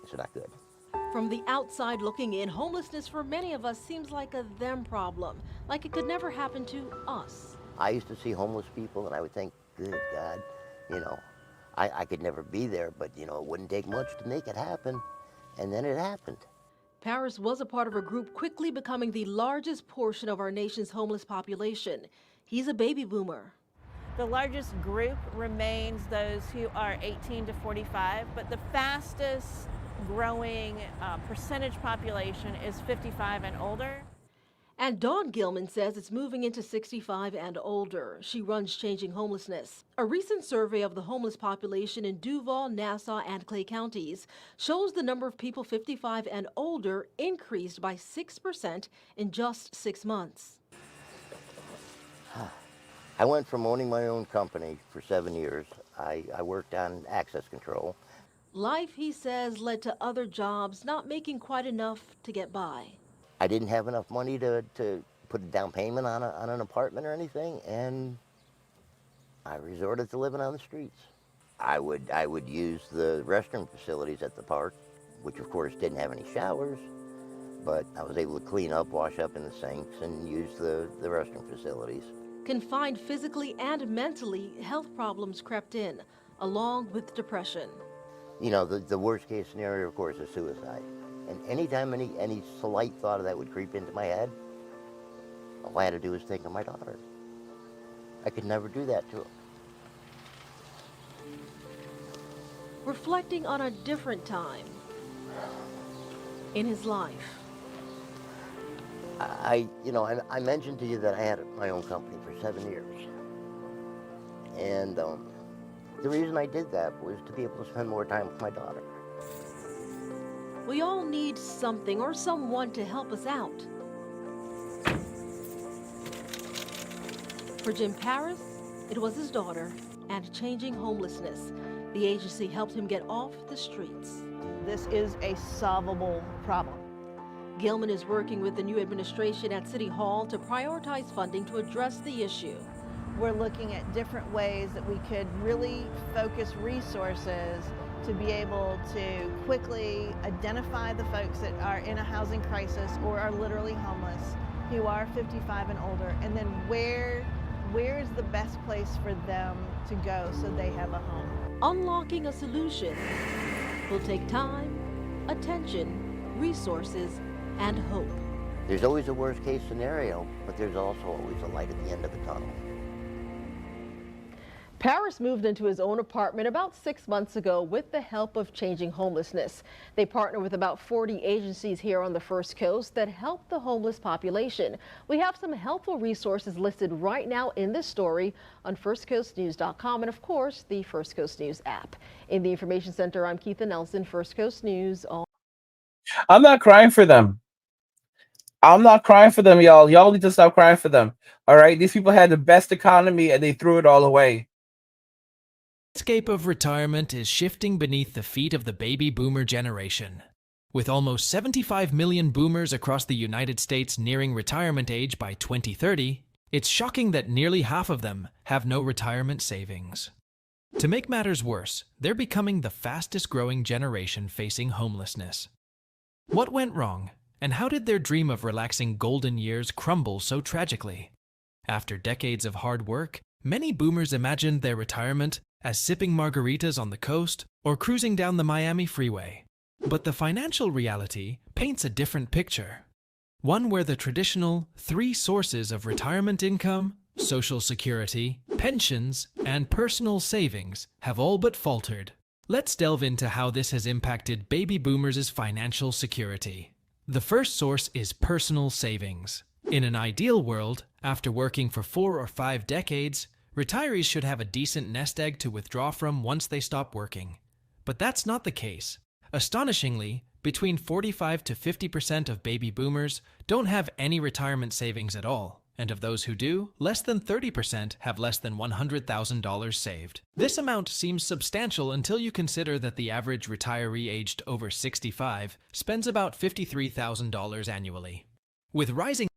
it's not good. From the outside looking in, homelessness for many of us seems like a them problem, like it could never happen to us. I used to see homeless people and I would think, good God, you know, I could never be there, but you know, it wouldn't take much to make it happen. And then it happened. Paris was a part of a group quickly becoming the largest portion of our nation's homeless population. He's a baby boomer. The largest group remains those who are 18 to 45, but the fastest growing percentage population is 55 and older. And Dawn Gilman says it's moving into 65 and older. She runs Changing Homelessness. A recent survey of the homeless population in Duval, Nassau, and Clay counties shows the number of people 55 and older increased by 6% in just 6 months. I went from owning my own company for 7 years. I worked on access control. Life, he says, led to other jobs, not making quite enough to get by. I didn't have enough money to put a down payment on an apartment or anything, and I resorted to living on the streets. I would use the restroom facilities at the park, which of course didn't have any showers, but I was able to clean up, wash up in the sinks, and use the restroom facilities. Confined physically and mentally, health problems crept in, along with depression. You know, the worst case scenario, of course, is suicide. And anytime any slight thought of that would creep into my head, all I had to do was think of my daughter. I could never do that to her. Reflecting on a different time in his life. I mentioned to you that I had my own company for 7 years. And the reason I did that was to be able to spend more time with my daughter. We all need something or someone to help us out. For Jim Paris, it was his daughter and Changing Homelessness. The agency helped him get off the streets. This is a solvable problem. Gilman is working with the new administration at City Hall to prioritize funding to address the issue. We're looking at different ways that we could really focus resources to be able to quickly identify the folks that are in a housing crisis or are literally homeless, who are 55 and older, and then where's the best place for them to go so they have a home. Unlocking a solution will take time, attention, resources, and hope. There's always a worst case scenario, but there's also always a light at the end of the tunnel. Paris moved into his own apartment about 6 months ago with the help of Changing Homelessness. They partner with about 40 agencies here on the First Coast that help the homeless population. We have some helpful resources listed right now in this story on firstcoastnews.com and, of course, the First Coast News app. In the Information Center, I'm Keitha Nelson, First Coast News. I'm not crying for them. I'm not crying for them, y'all. Y'all need to stop crying for them. All right? These people had the best economy and they threw it all away. The landscape of retirement is shifting beneath the feet of the baby boomer generation. With almost 75 million boomers across the United States nearing retirement age by 2030, it's shocking that nearly half of them have no retirement savings. To make matters worse, they're becoming the fastest growing generation facing homelessness. What went wrong, and how did their dream of relaxing golden years crumble so tragically? After decades of hard work, many boomers imagined their retirement as sipping margaritas on the coast or cruising down the Miami freeway. But the financial reality paints a different picture. One where the traditional 3 sources of retirement income Social Security, pensions, and personal savings have all but faltered. Let's delve into how this has impacted baby boomers' financial security. The first source is personal savings. In an ideal world, after working for 4 or 5 decades, retirees should have a decent nest egg to withdraw from once they stop working. But that's not the case. Astonishingly, between 45 to 50% of baby boomers don't have any retirement savings at all. And of those who do, less than 30% have less than $100,000 saved. This amount seems substantial until you consider that the average retiree aged over 65 spends about $53,000 annually. With rising...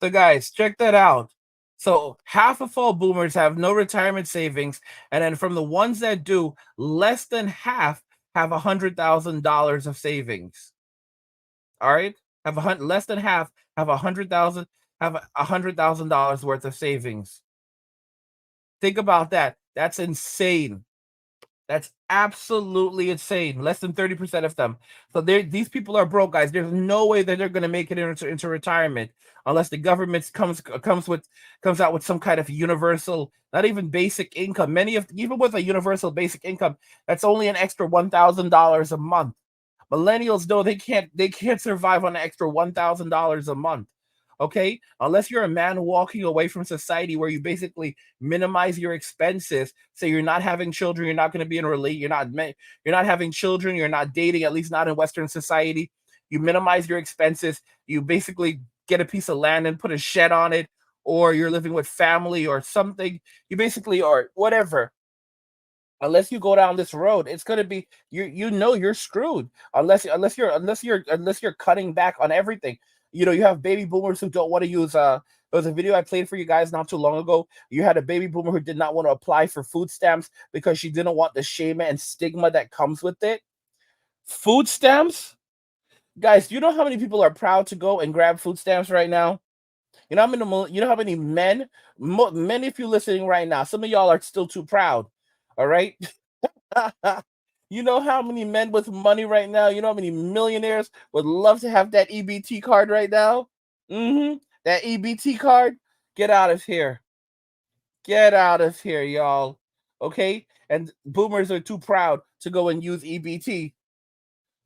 So guys, check that out. So half of all boomers have no retirement savings, and then from the ones that do, less than half have $100,000 of savings. All right, less than half have $100,000 worth of savings. Think about that. That's insane. That's absolutely insane. Less than 30% of them. So these people are broke, guys. There's no way that they're going to make it into retirement unless the government comes out with some kind of universal, not even basic income. Even with a universal basic income, that's only an extra $1,000 a month. Millennials, though, they can't survive on an extra $1,000 a month. Okay, unless you're a man walking away from society where you basically minimize your expenses, so you're not having children, you're not going to be in a relate, you're not having children, you're not dating, at least not in Western society. You minimize your expenses. You basically get a piece of land and put a shed on it, or you're living with family or something. You basically are whatever. Unless you go down this road, it's gonna be you're screwed. Unless you're cutting back on everything. You have baby boomers who don't want to use there was a video I played for you guys not too long ago. You had a baby boomer who did not want to apply for food stamps because she didn't want the shame and stigma that comes with it. Food stamps? Guys, do you know how many people are proud to go and grab food stamps right now? You know how many men, if you're listening right now, some of y'all are still too proud. All right. You know how many men with money right now, you know how many millionaires would love to have that EBT card right now? That EBT card? Get out of here. Get out of here, y'all. Okay? And boomers are too proud to go and use EBT.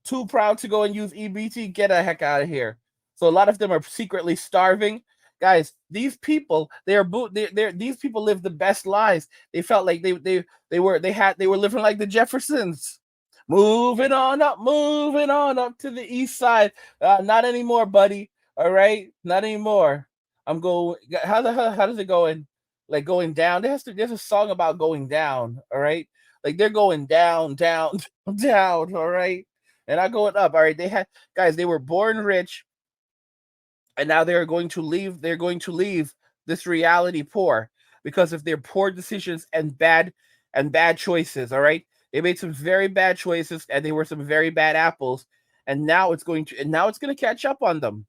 Too proud to go and use EBT. Get the heck out of here. So a lot of them are secretly starving. Guys, these people, these people live the best lives. They felt like they were living like the Jeffersons. Moving on up to the east side. Not anymore, buddy. All right, not anymore. I'm going. How does it go in? Like going down. There's a song about going down. All right, like they're going down, down, down. All right, and I'm going up. All right, they were born rich. And now they're going to leave this reality poor because of their poor decisions and bad choices. All right. They made some very bad choices and they were some very bad apples. And now it's going to catch up on them.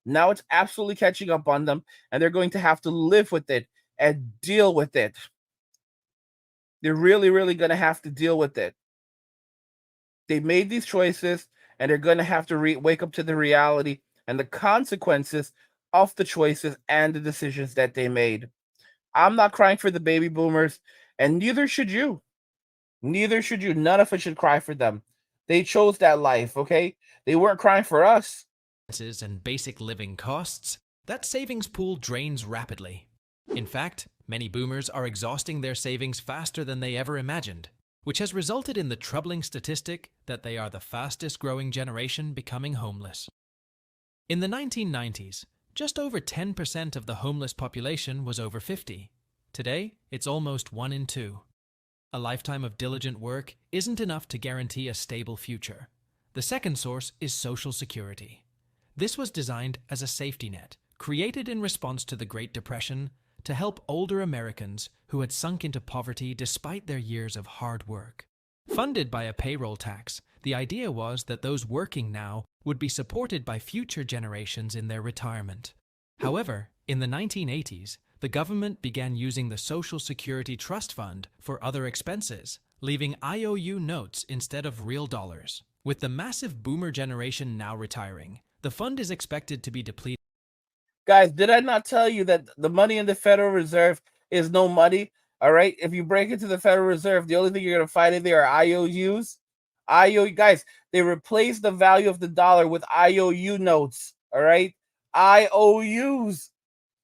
Now it's absolutely catching up on them, and they're going to have to live with it and deal with it. They're really, really going to have to deal with it. They made these choices and they're going to have to wake up to the reality and the consequences of the choices and the decisions that they made. I'm not crying for the baby boomers, and neither should you. Neither should you. None of us should cry for them. They chose that life, okay? They weren't crying for us. And basic living costs, that savings pool drains rapidly. In fact, many boomers are exhausting their savings faster than they ever imagined, which has resulted in the troubling statistic that they are the fastest growing generation becoming homeless. In the 1990s, just over 10% of the homeless population was over 50. Today, it's almost 1 in 2. A lifetime of diligent work isn't enough to guarantee a stable future. The second source is Social Security. This was designed as a safety net, created in response to the Great Depression to help older Americans who had sunk into poverty despite their years of hard work. Funded by a payroll tax, the idea was that those working now would be supported by future generations in their retirement. However, in the 1980s, the government began using the Social Security Trust Fund for other expenses, leaving IOU notes instead of real dollars. With the massive boomer generation now retiring, the fund is expected to be depleted. Guys, did I not tell you that the money in the Federal Reserve is no money? All right. If you break into the Federal Reserve, the only thing you're going to find in there are IOUs. Guys, they replaced the value of the dollar with IOU notes. All right. IOUs.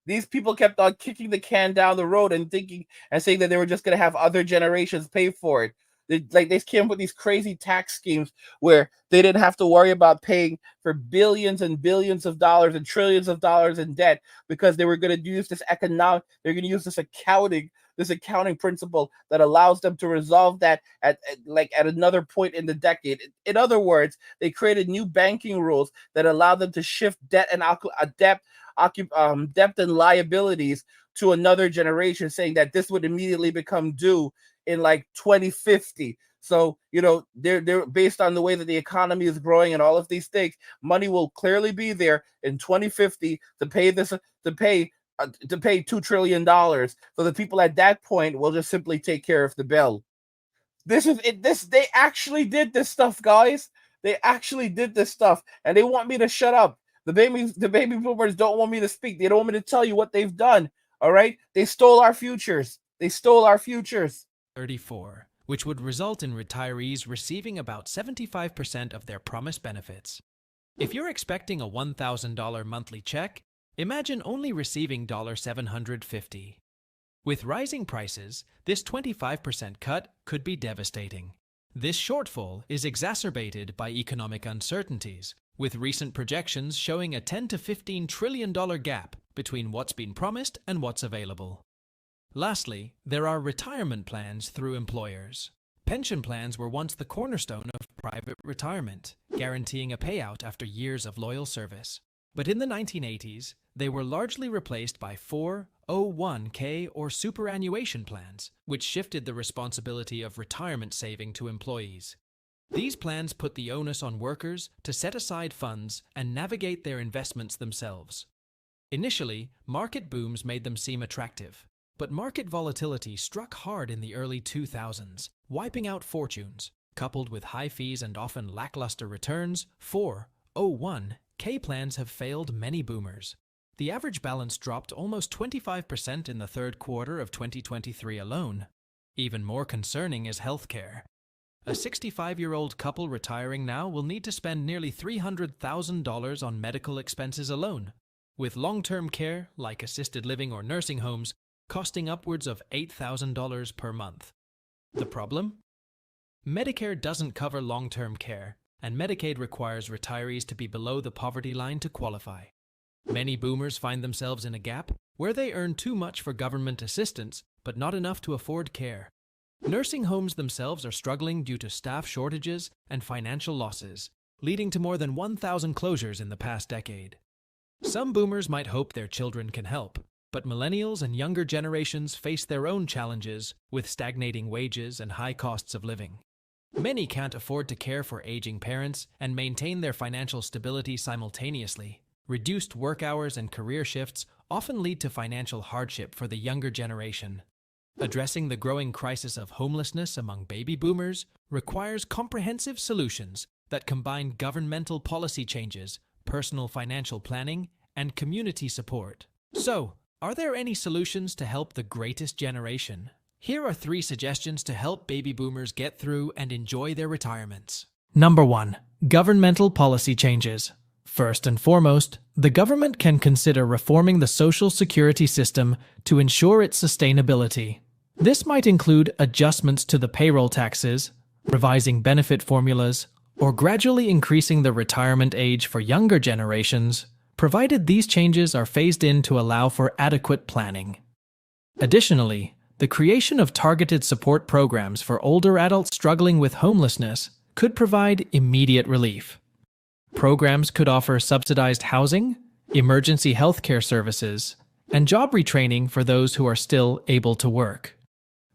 These people kept on kicking the can down the road and thinking and saying that they were just going to have other generations pay for it. They came up with these crazy tax schemes where they didn't have to worry about paying for billions and billions of dollars and trillions of dollars in debt because they were going to use this accounting principle that allows them to resolve that at another point in the decade. In other words, they created new banking rules that allow them to shift debt and debt and liabilities to another generation, saying that this would immediately become due in like 2050. So, they're based on the way that the economy is growing and all of these things, money will clearly be there in 2050 to pay $2 trillion. So the people at that point will just simply take care of the bill. This is it. They actually did this stuff, guys. They actually did this stuff, and they want me to shut up. The baby boomers don't want me to speak. They don't want me to tell you what they've done. All right? They stole our futures. 34, which would result in retirees receiving about 75% of their promised benefits. If you're expecting a $1,000 monthly check, imagine only receiving $750. With rising prices, this 25% cut could be devastating. This shortfall is exacerbated by economic uncertainties, with recent projections showing a $10 to $15 trillion gap between what's been promised and what's available. Lastly, there are retirement plans through employers. Pension plans were once the cornerstone of private retirement, guaranteeing a payout after years of loyal service. But in the 1980s, they were largely replaced by 401k or superannuation plans, which shifted the responsibility of retirement saving to employees. These plans put the onus on workers to set aside funds and navigate their investments themselves. Initially, market booms made them seem attractive, but market volatility struck hard in the early 2000s, wiping out fortunes. Coupled with high fees and often lackluster returns, 401k plans have failed many boomers. The average balance dropped almost 25% in the third quarter of 2023 alone. Even more concerning is healthcare. A 65-year-old couple retiring now will need to spend nearly $300,000 on medical expenses alone, with long-term care, like assisted living or nursing homes, costing upwards of $8,000 per month. The problem? Medicare doesn't cover long-term care, and Medicaid requires retirees to be below the poverty line to qualify. Many boomers find themselves in a gap where they earn too much for government assistance, but not enough to afford care. Nursing homes themselves are struggling due to staff shortages and financial losses, leading to more than 1,000 closures in the past decade. Some boomers might hope their children can help, but millennials and younger generations face their own challenges with stagnating wages and high costs of living. Many can't afford to care for aging parents and maintain their financial stability simultaneously. Reduced work hours and career shifts often lead to financial hardship for the younger generation. Addressing the growing crisis of homelessness among baby boomers requires comprehensive solutions that combine governmental policy changes, personal financial planning, and community support. So, are there any solutions to help the greatest generation? Here are 3 suggestions to help baby boomers get through and enjoy their retirements. Number 1. Governmental policy changes. First and foremost, the government can consider reforming the Social Security system to ensure its sustainability. This might include adjustments to the payroll taxes, revising benefit formulas, or gradually increasing the retirement age for younger generations, provided these changes are phased in to allow for adequate planning. Additionally, the creation of targeted support programs for older adults struggling with homelessness could provide immediate relief. Programs could offer subsidized housing, emergency healthcare services, and job retraining for those who are still able to work.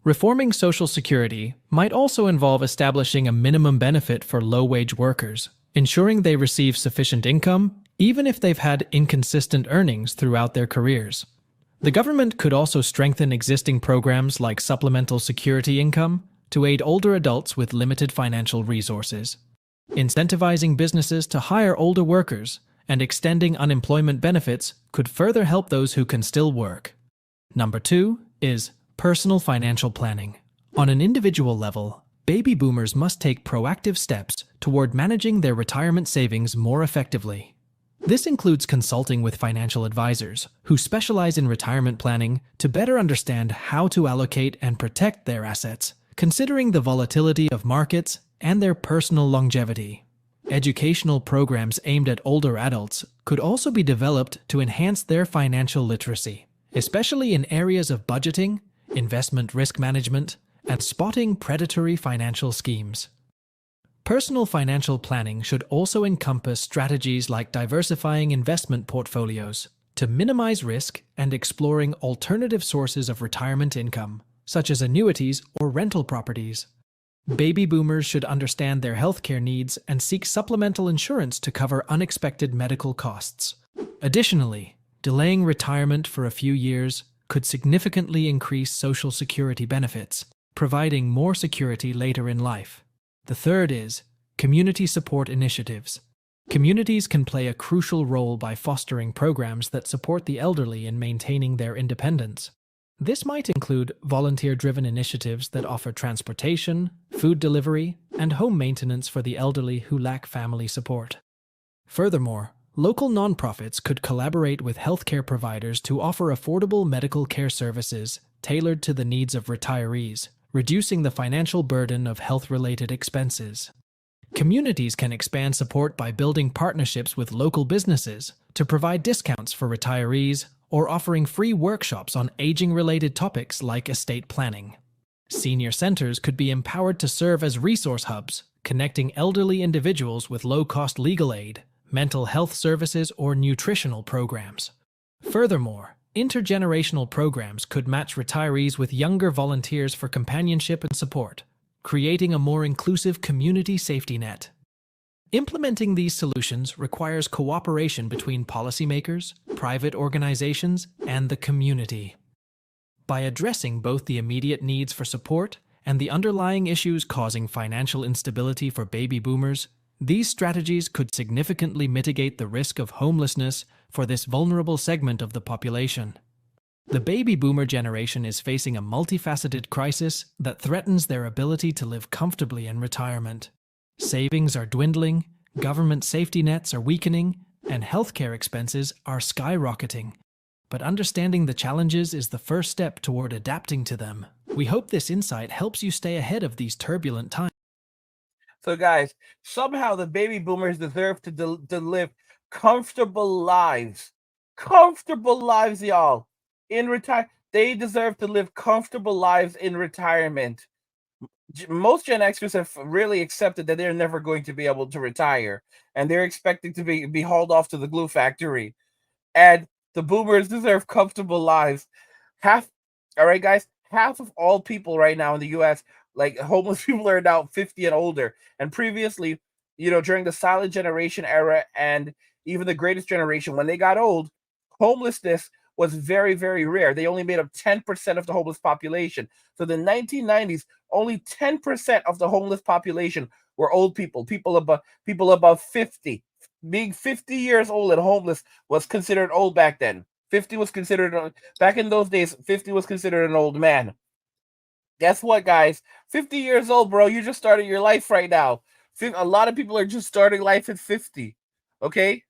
Reforming Social Security might also involve establishing a minimum benefit for low-wage workers, ensuring they receive sufficient income even if they've had inconsistent earnings throughout their careers. The government could also strengthen existing programs like supplemental security income to aid older adults with limited financial resources. Incentivizing businesses to hire older workers and extending unemployment benefits could further help those who can still work. Number 2 is personal financial planning. On an individual level, baby boomers must take proactive steps toward managing their retirement savings more effectively. This includes consulting with financial advisors who specialize in retirement planning to better understand how to allocate and protect their assets, considering the volatility of markets and their personal longevity. Educational programs aimed at older adults could also be developed to enhance their financial literacy, especially in areas of budgeting, investment risk management, and spotting predatory financial schemes. Personal financial planning should also encompass strategies like diversifying investment portfolios to minimize risk and exploring alternative sources of retirement income, such as annuities or rental properties. Baby boomers should understand their healthcare needs and seek supplemental insurance to cover unexpected medical costs. Additionally, delaying retirement for a few years could significantly increase Social Security benefits, providing more security later in life. The third is community support initiatives. Communities can play a crucial role by fostering programs that support the elderly in maintaining their independence. This might include volunteer-driven initiatives that offer transportation, food delivery, and home maintenance for the elderly who lack family support. Furthermore, local nonprofits could collaborate with healthcare providers to offer affordable medical care services tailored to the needs of retirees, reducing the financial burden of health-related expenses. Communities can expand support by building partnerships with local businesses to provide discounts for retirees or offering free workshops on aging-related topics like estate planning. Senior centers could be empowered to serve as resource hubs, connecting elderly individuals with low-cost legal aid, mental health services, or nutritional programs. Furthermore, intergenerational programs could match retirees with younger volunteers for companionship and support, creating a more inclusive community safety net. Implementing these solutions requires cooperation between policymakers, private organizations, and the community. By addressing both the immediate needs for support and the underlying issues causing financial instability for baby boomers, these strategies could significantly mitigate the risk of homelessness for this vulnerable segment of the population. The baby boomer generation is facing a multifaceted crisis that threatens their ability to live comfortably in retirement. Savings are dwindling, government safety nets are weakening, and healthcare expenses are skyrocketing. But understanding the challenges is the first step toward adapting to them. We hope this insight helps you stay ahead of these turbulent times. So, guys, somehow the baby boomers deserve to live comfortable lives. Comfortable lives, y'all. They deserve to live comfortable lives in retirement. Most Gen Xers have really accepted that they're never going to be able to retire, and they're expecting to be hauled off to the glue factory. And the boomers deserve comfortable lives. All right, guys, half of all people right now in the U.S., like homeless people, are now 50 and older. And previously, during the silent generation era and even the greatest generation, when they got old, homelessness was very, very rare. They only made up 10% of the homeless population. So the 1990s, only 10% of the homeless population were old people, people above 50. Being 50 years old and homeless was considered old back then. 50 was considered, back in those days, 50 was considered an old man. Guess what, guys? 50 years old, bro. You just started your life right now. A lot of people are just starting life at 50. Okay?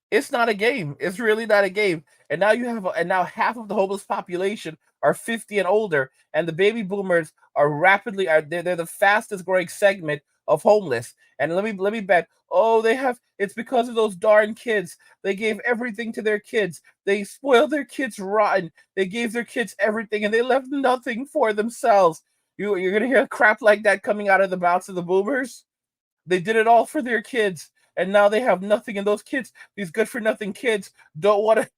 It's not a game. It's really not a game. And now half of the homeless population are 50 and older, and the baby boomers they're the fastest growing segment of homeless. And let me bet. Oh, it's because of those darn kids. They gave everything to their kids. They spoiled their kids rotten. They gave their kids everything, and they left nothing for themselves. You're gonna hear crap like that coming out of the mouths of the boomers. They did it all for their kids, and now they have nothing. And those kids, these good-for-nothing kids, don't want to.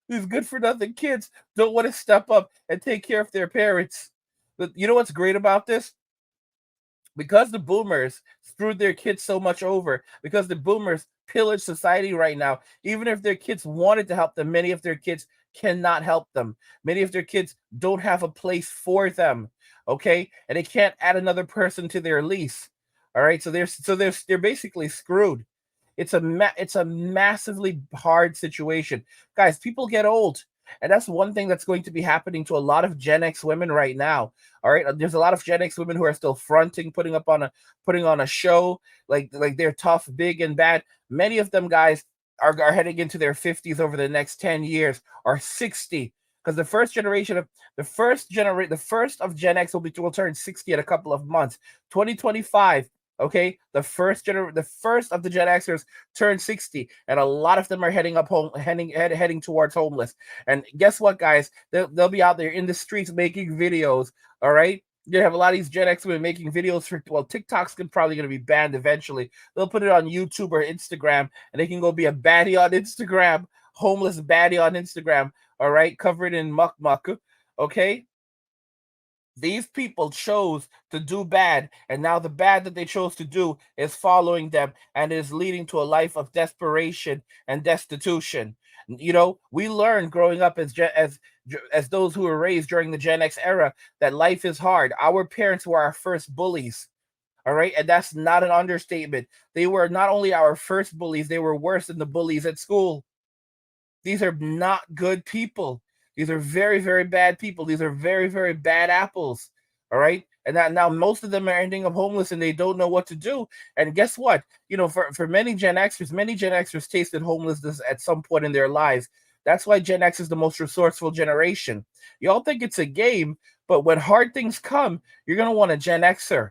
These good-for-nothing kids don't want to step up and take care of their parents. But you know what's great about this? Because the boomers screwed their kids so much over, because the boomers pillage society right now, even if their kids wanted to help them, many of their kids cannot help them. Many of their kids don't have a place for them, okay? And they can't add another person to their lease. All right, so they're basically screwed. It's a massively hard situation. Guys, people get old. And that's one thing that's going to be happening to a lot of Gen X women right now. All right. There's a lot of Gen X women who are still fronting, putting on a show, like they're tough, big, and bad. Many of them guys are heading into their 50s over the next 10 years or 60. Because the first of Gen X will turn 60 in a couple of months. 2025. Okay, the first of the Gen Xers turned 60, and a lot of them are heading towards homeless. And guess what, guys? They'll be out there in the streets making videos. All right, you have a lot of these Gen X women making videos for, well, TikTok's probably going to be banned eventually. They'll put it on YouTube or Instagram, and they can go be a baddie on Instagram, homeless baddie on Instagram. All right, covered in muck. Okay. These people chose to do bad, and now the bad that they chose to do is following them and is leading to a life of desperation and destitution. You know, we learned growing up as those who were raised during the Gen X era that life is hard. Our parents were our first bullies. All right, and that's not an understatement. They were not only our first bullies, they were worse than the bullies at school. These are not good people. These are very, very bad people. These are very, very bad apples. All right. And that now most of them are ending up homeless and they don't know what to do. And guess what? You know, for many Gen Xers tasted homelessness at some point in their lives. That's why Gen X is the most resourceful generation. Y'all think it's a game, but when hard things come, you're going to want a Gen Xer.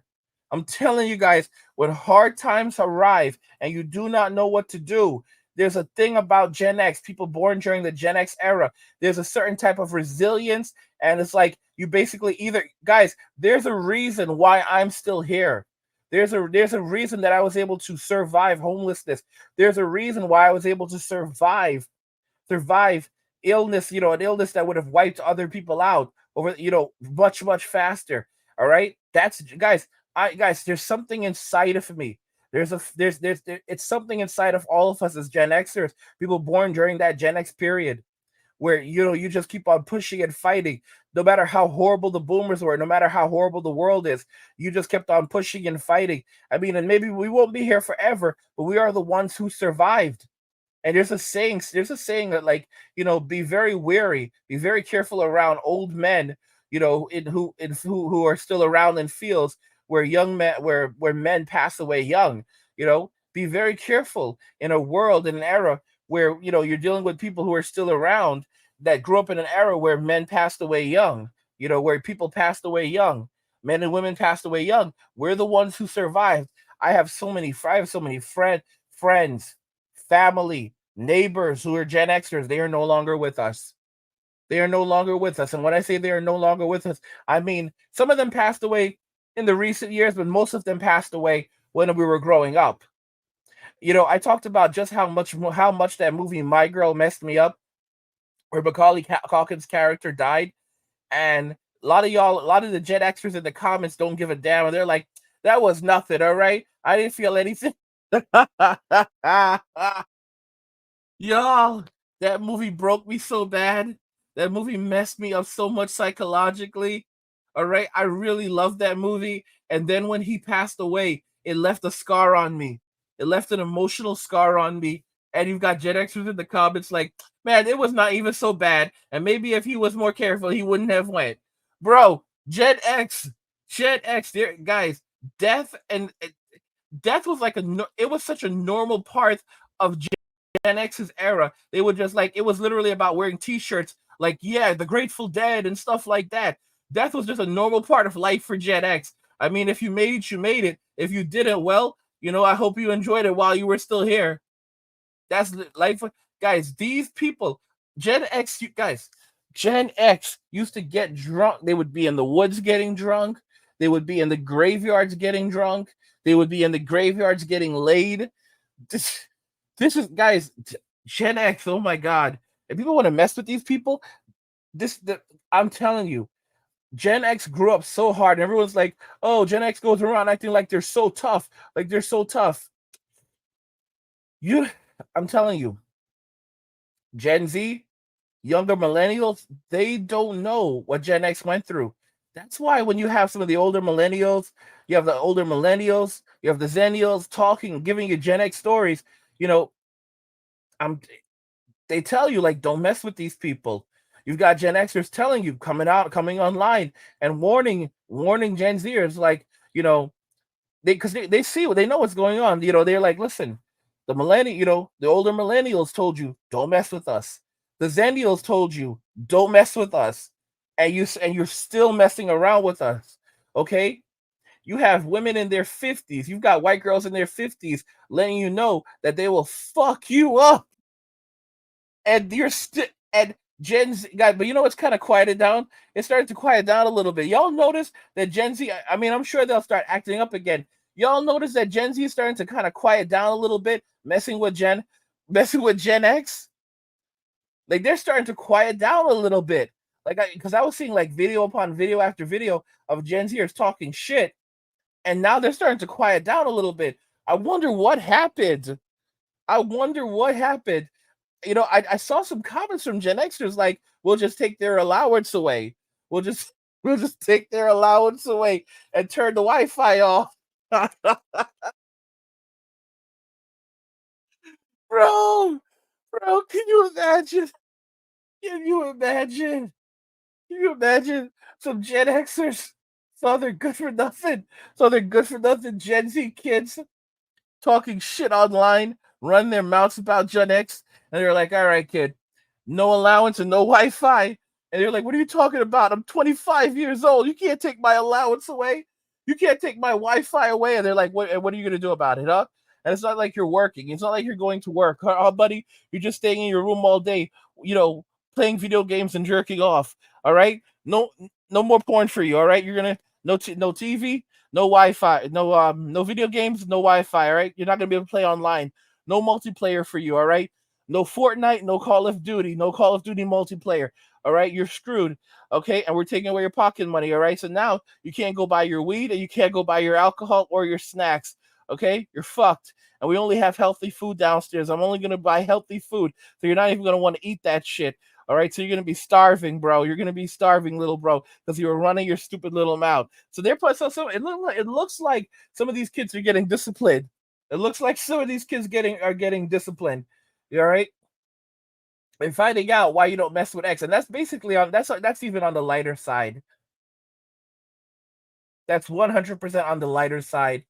I'm telling you guys, when hard times arrive and you do not know what to do, there's a thing about Gen X, people born during the Gen X era. There's a certain type of resilience, and it's like you basically guys, there's a reason why I'm still here. There's a reason that I was able to survive homelessness. There's a reason why I was able to survive illness, you know, an illness that would have wiped other people out over, you know, much, much faster. All right. That's guys, there's something inside of me. It's something inside of all of us as Gen Xers, people born during that Gen X period, where you know you just keep on pushing and fighting, no matter how horrible the boomers were, no matter how horrible the world is, you just kept on pushing and fighting. I mean, and maybe we won't be here forever, but we are the ones who survived. And there's a saying that, like, you know, be very wary, be very careful around old men, you know, who are still around in fields where where men pass away young. You know, be very careful in a world, in an era where, you know, you're dealing with people who are still around that grew up in an era where men passed away young, you know, where people passed away young, men and women passed away young. We're the ones who survived. I have so many friends, family, neighbors who are Gen Xers. They are no longer with us. They are no longer with us. And when I say they are no longer with us, I mean some of them passed away in the recent years, but most of them passed away when we were growing up. You know, I talked about just how much that movie My Girl messed me up, where Macaulay Culkin's character died, and a lot of the Gen Xers in the comments don't give a damn, and they're like, "That was nothing, all right. I didn't feel anything." Y'all, that movie broke me so bad. That movie messed me up so much psychologically. All right. I really loved that movie. And then when he passed away, it left a scar on me. It left an emotional scar on me. And you've got Gen Xers in the comments like, man, it was not even so bad. And maybe if he was more careful, he wouldn't have went. Bro, Gen X, there, guys, death was like it was such a normal part of Gen X's era. They would just like, it was literally about wearing t-shirts like, yeah, the Grateful Dead and stuff like that. Death was just a normal part of life for Gen X. I mean, if you made it, you made it. If you didn't, well, you know, I hope you enjoyed it while you were still here. That's life. Guys, these people, Gen X used to get drunk. They would be in the woods getting drunk. They would be in the graveyards getting drunk. They would be in the graveyards getting laid. This is, guys, Gen X. Oh my God. If people want to mess with these people, I'm telling you, Gen X grew up so hard. And everyone's like, oh, Gen X goes around acting like they're so tough. Like they're so tough. I'm telling you, Gen Z, younger millennials, they don't know what Gen X went through. That's why when you have some of the older millennials, you have the older millennials, you have the Zennials talking, giving you Gen X stories, You know, I'm they tell you like don't mess with these people. You've got Gen Xers telling you coming online and warning Gen Zers like, they see what they know what's going on. They're like, listen, the older millennials told you don't mess with us. The Zennials told you don't mess with us, and you're still messing around with us. Okay, you have women in their 50s. You've got white girls in their 50s letting you know that they will fuck you up, and you're still and Gen Z guys, but it's kind of quieted down. It started to quiet down a little bit. Y'all notice that Gen Z, I mean, I'm sure they'll start acting up again. Y'all notice that Gen Z is starting to kind of quiet down a little bit, messing with Gen X. Like they're starting to quiet down a little bit. Like because I was seeing like video upon video after video of Gen Zers talking shit, and now they're starting to quiet down a little bit. I wonder what happened. I wonder what happened. I saw some comments from Gen Xers like, we'll just take their allowance away. We'll just we'll just take their allowance away and turn the Wi-Fi off. bro, bro, can you imagine? Can you imagine? Can you imagine some Gen Xers saw they're good for nothing? So they're good for nothing Gen Z kids talking shit online, run their mouths about Gen X, and they're like, all right, kid, no allowance and no Wi-Fi. And they're like, what are you talking about? I'm 25 years old. You can't take my allowance away. You can't take my Wi-Fi away. And they're like, what are you going to do about it, huh? And it's not like you're working. It's not like you're going to work. Oh, buddy, you're just staying in your room all day, playing video games and jerking off. All right? No more porn for you, all right? You're going to no TV, no Wi-Fi, no video games, no Wi-Fi, all right? You're not going to be able to play online. No multiplayer for you, all right? No Fortnite, no Call of Duty multiplayer. All right, you're screwed. Okay, and we're taking away your pocket money. All right, so now you can't go buy your weed and you can't go buy your alcohol or your snacks. Okay, you're fucked. And we only have healthy food downstairs. I'm only gonna buy healthy food, so you're not even gonna want to eat that shit. All right, so you're gonna be starving, bro. You're gonna be starving, little bro, because you were running your stupid little mouth. So they're so it looks like some of these kids are getting disciplined. It looks like some of these kids are getting disciplined. You all right? And finding out why you don't mess with X, and that's basically that's even on the lighter side. That's 100% on the lighter side.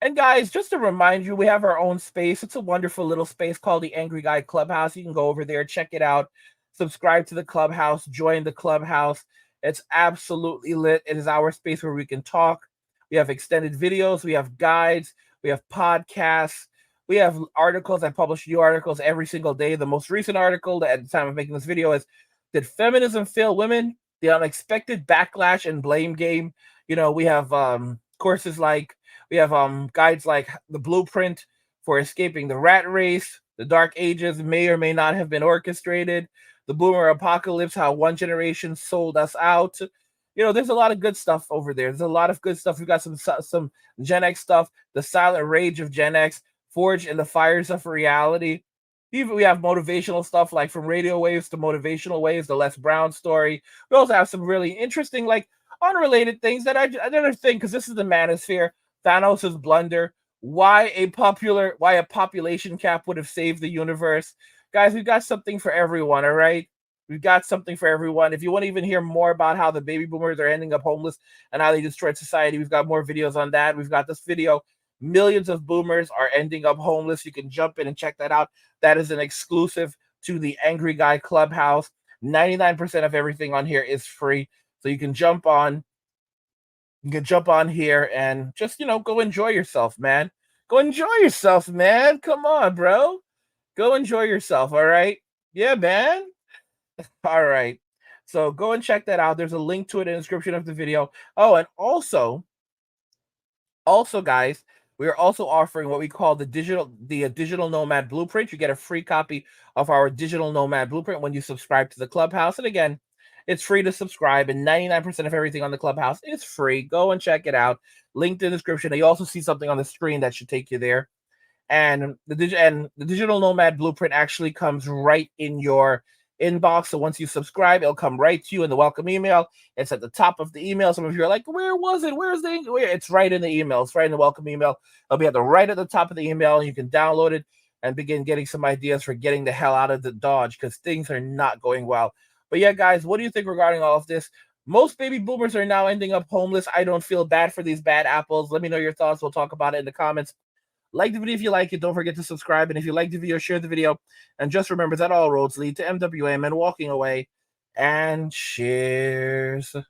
And guys, just to remind you, we have our own space. It's a wonderful little space called the Angry Guy Clubhouse. You can go over there, check it out, subscribe to the clubhouse, join the clubhouse. It's absolutely lit. It is our space where we can talk. We have extended videos, we have guides, we have podcasts, we have articles. I publish new articles every single day. The most recent article at the time of making this video is Did Feminism Fail Women? The Unexpected Backlash and Blame Game. We have courses like we have guides like The Blueprint for Escaping the Rat Race, The Dark Ages May or May Not Have Been Orchestrated, The Boomer Apocalypse, How One Generation Sold Us Out. There's a lot of good stuff over there. There's a lot of good stuff. We've got some Gen X stuff, The Silent Rage of Gen X, Forged in the Fires of Reality. Even we have motivational stuff like From Radio Waves to Motivational Waves, the Les Brown story. We also have some really interesting, like unrelated things that I never think, because this is the manosphere. Thanos' blunder. Why a population cap would have saved the universe. Guys, we've got something for everyone, all right? We've got something for everyone. If you want to even hear more about how the baby boomers are ending up homeless and how they destroyed society, we've got more videos on that. We've got this video. Millions of boomers are ending up homeless. You can jump in and check that out. That is an exclusive to the Angry Guy Clubhouse. 99% of everything on here is free. So you can jump on. You can jump on here and just, go enjoy yourself, man. Go enjoy yourself, man. Come on, bro. Go enjoy yourself, all right? Yeah, man. All right. So go and check that out. There's a link to it in the description of the video. Oh, and also, guys, we are also offering what we call the digital nomad blueprint. You get a free copy of our digital nomad blueprint when you subscribe to the clubhouse. And again, it's free to subscribe, and 99% of everything on the clubhouse is free. Go and check it out. Link in the description. You also see something on the screen that should take you there. And the digital nomad blueprint actually comes right in your inbox. So once you subscribe, it'll come right to you in the welcome email. It's at the top of the email. Some of you are like, where was it? Where's the? It's right in the email. It's right in the welcome email. It'll be right at the top of the email. You can download it. and begin getting some ideas for getting the hell out of the Dodge, because things are not going well. But yeah, guys, what do you think regarding all of this? Most baby boomers are now ending up homeless. I don't feel bad for these bad apples. Let me know your thoughts. We'll talk about it in the comments. Like the video if you like it. Don't forget to subscribe. And if you like the video, share the video. And just remember that all roads lead to MWM and walking away. And cheers.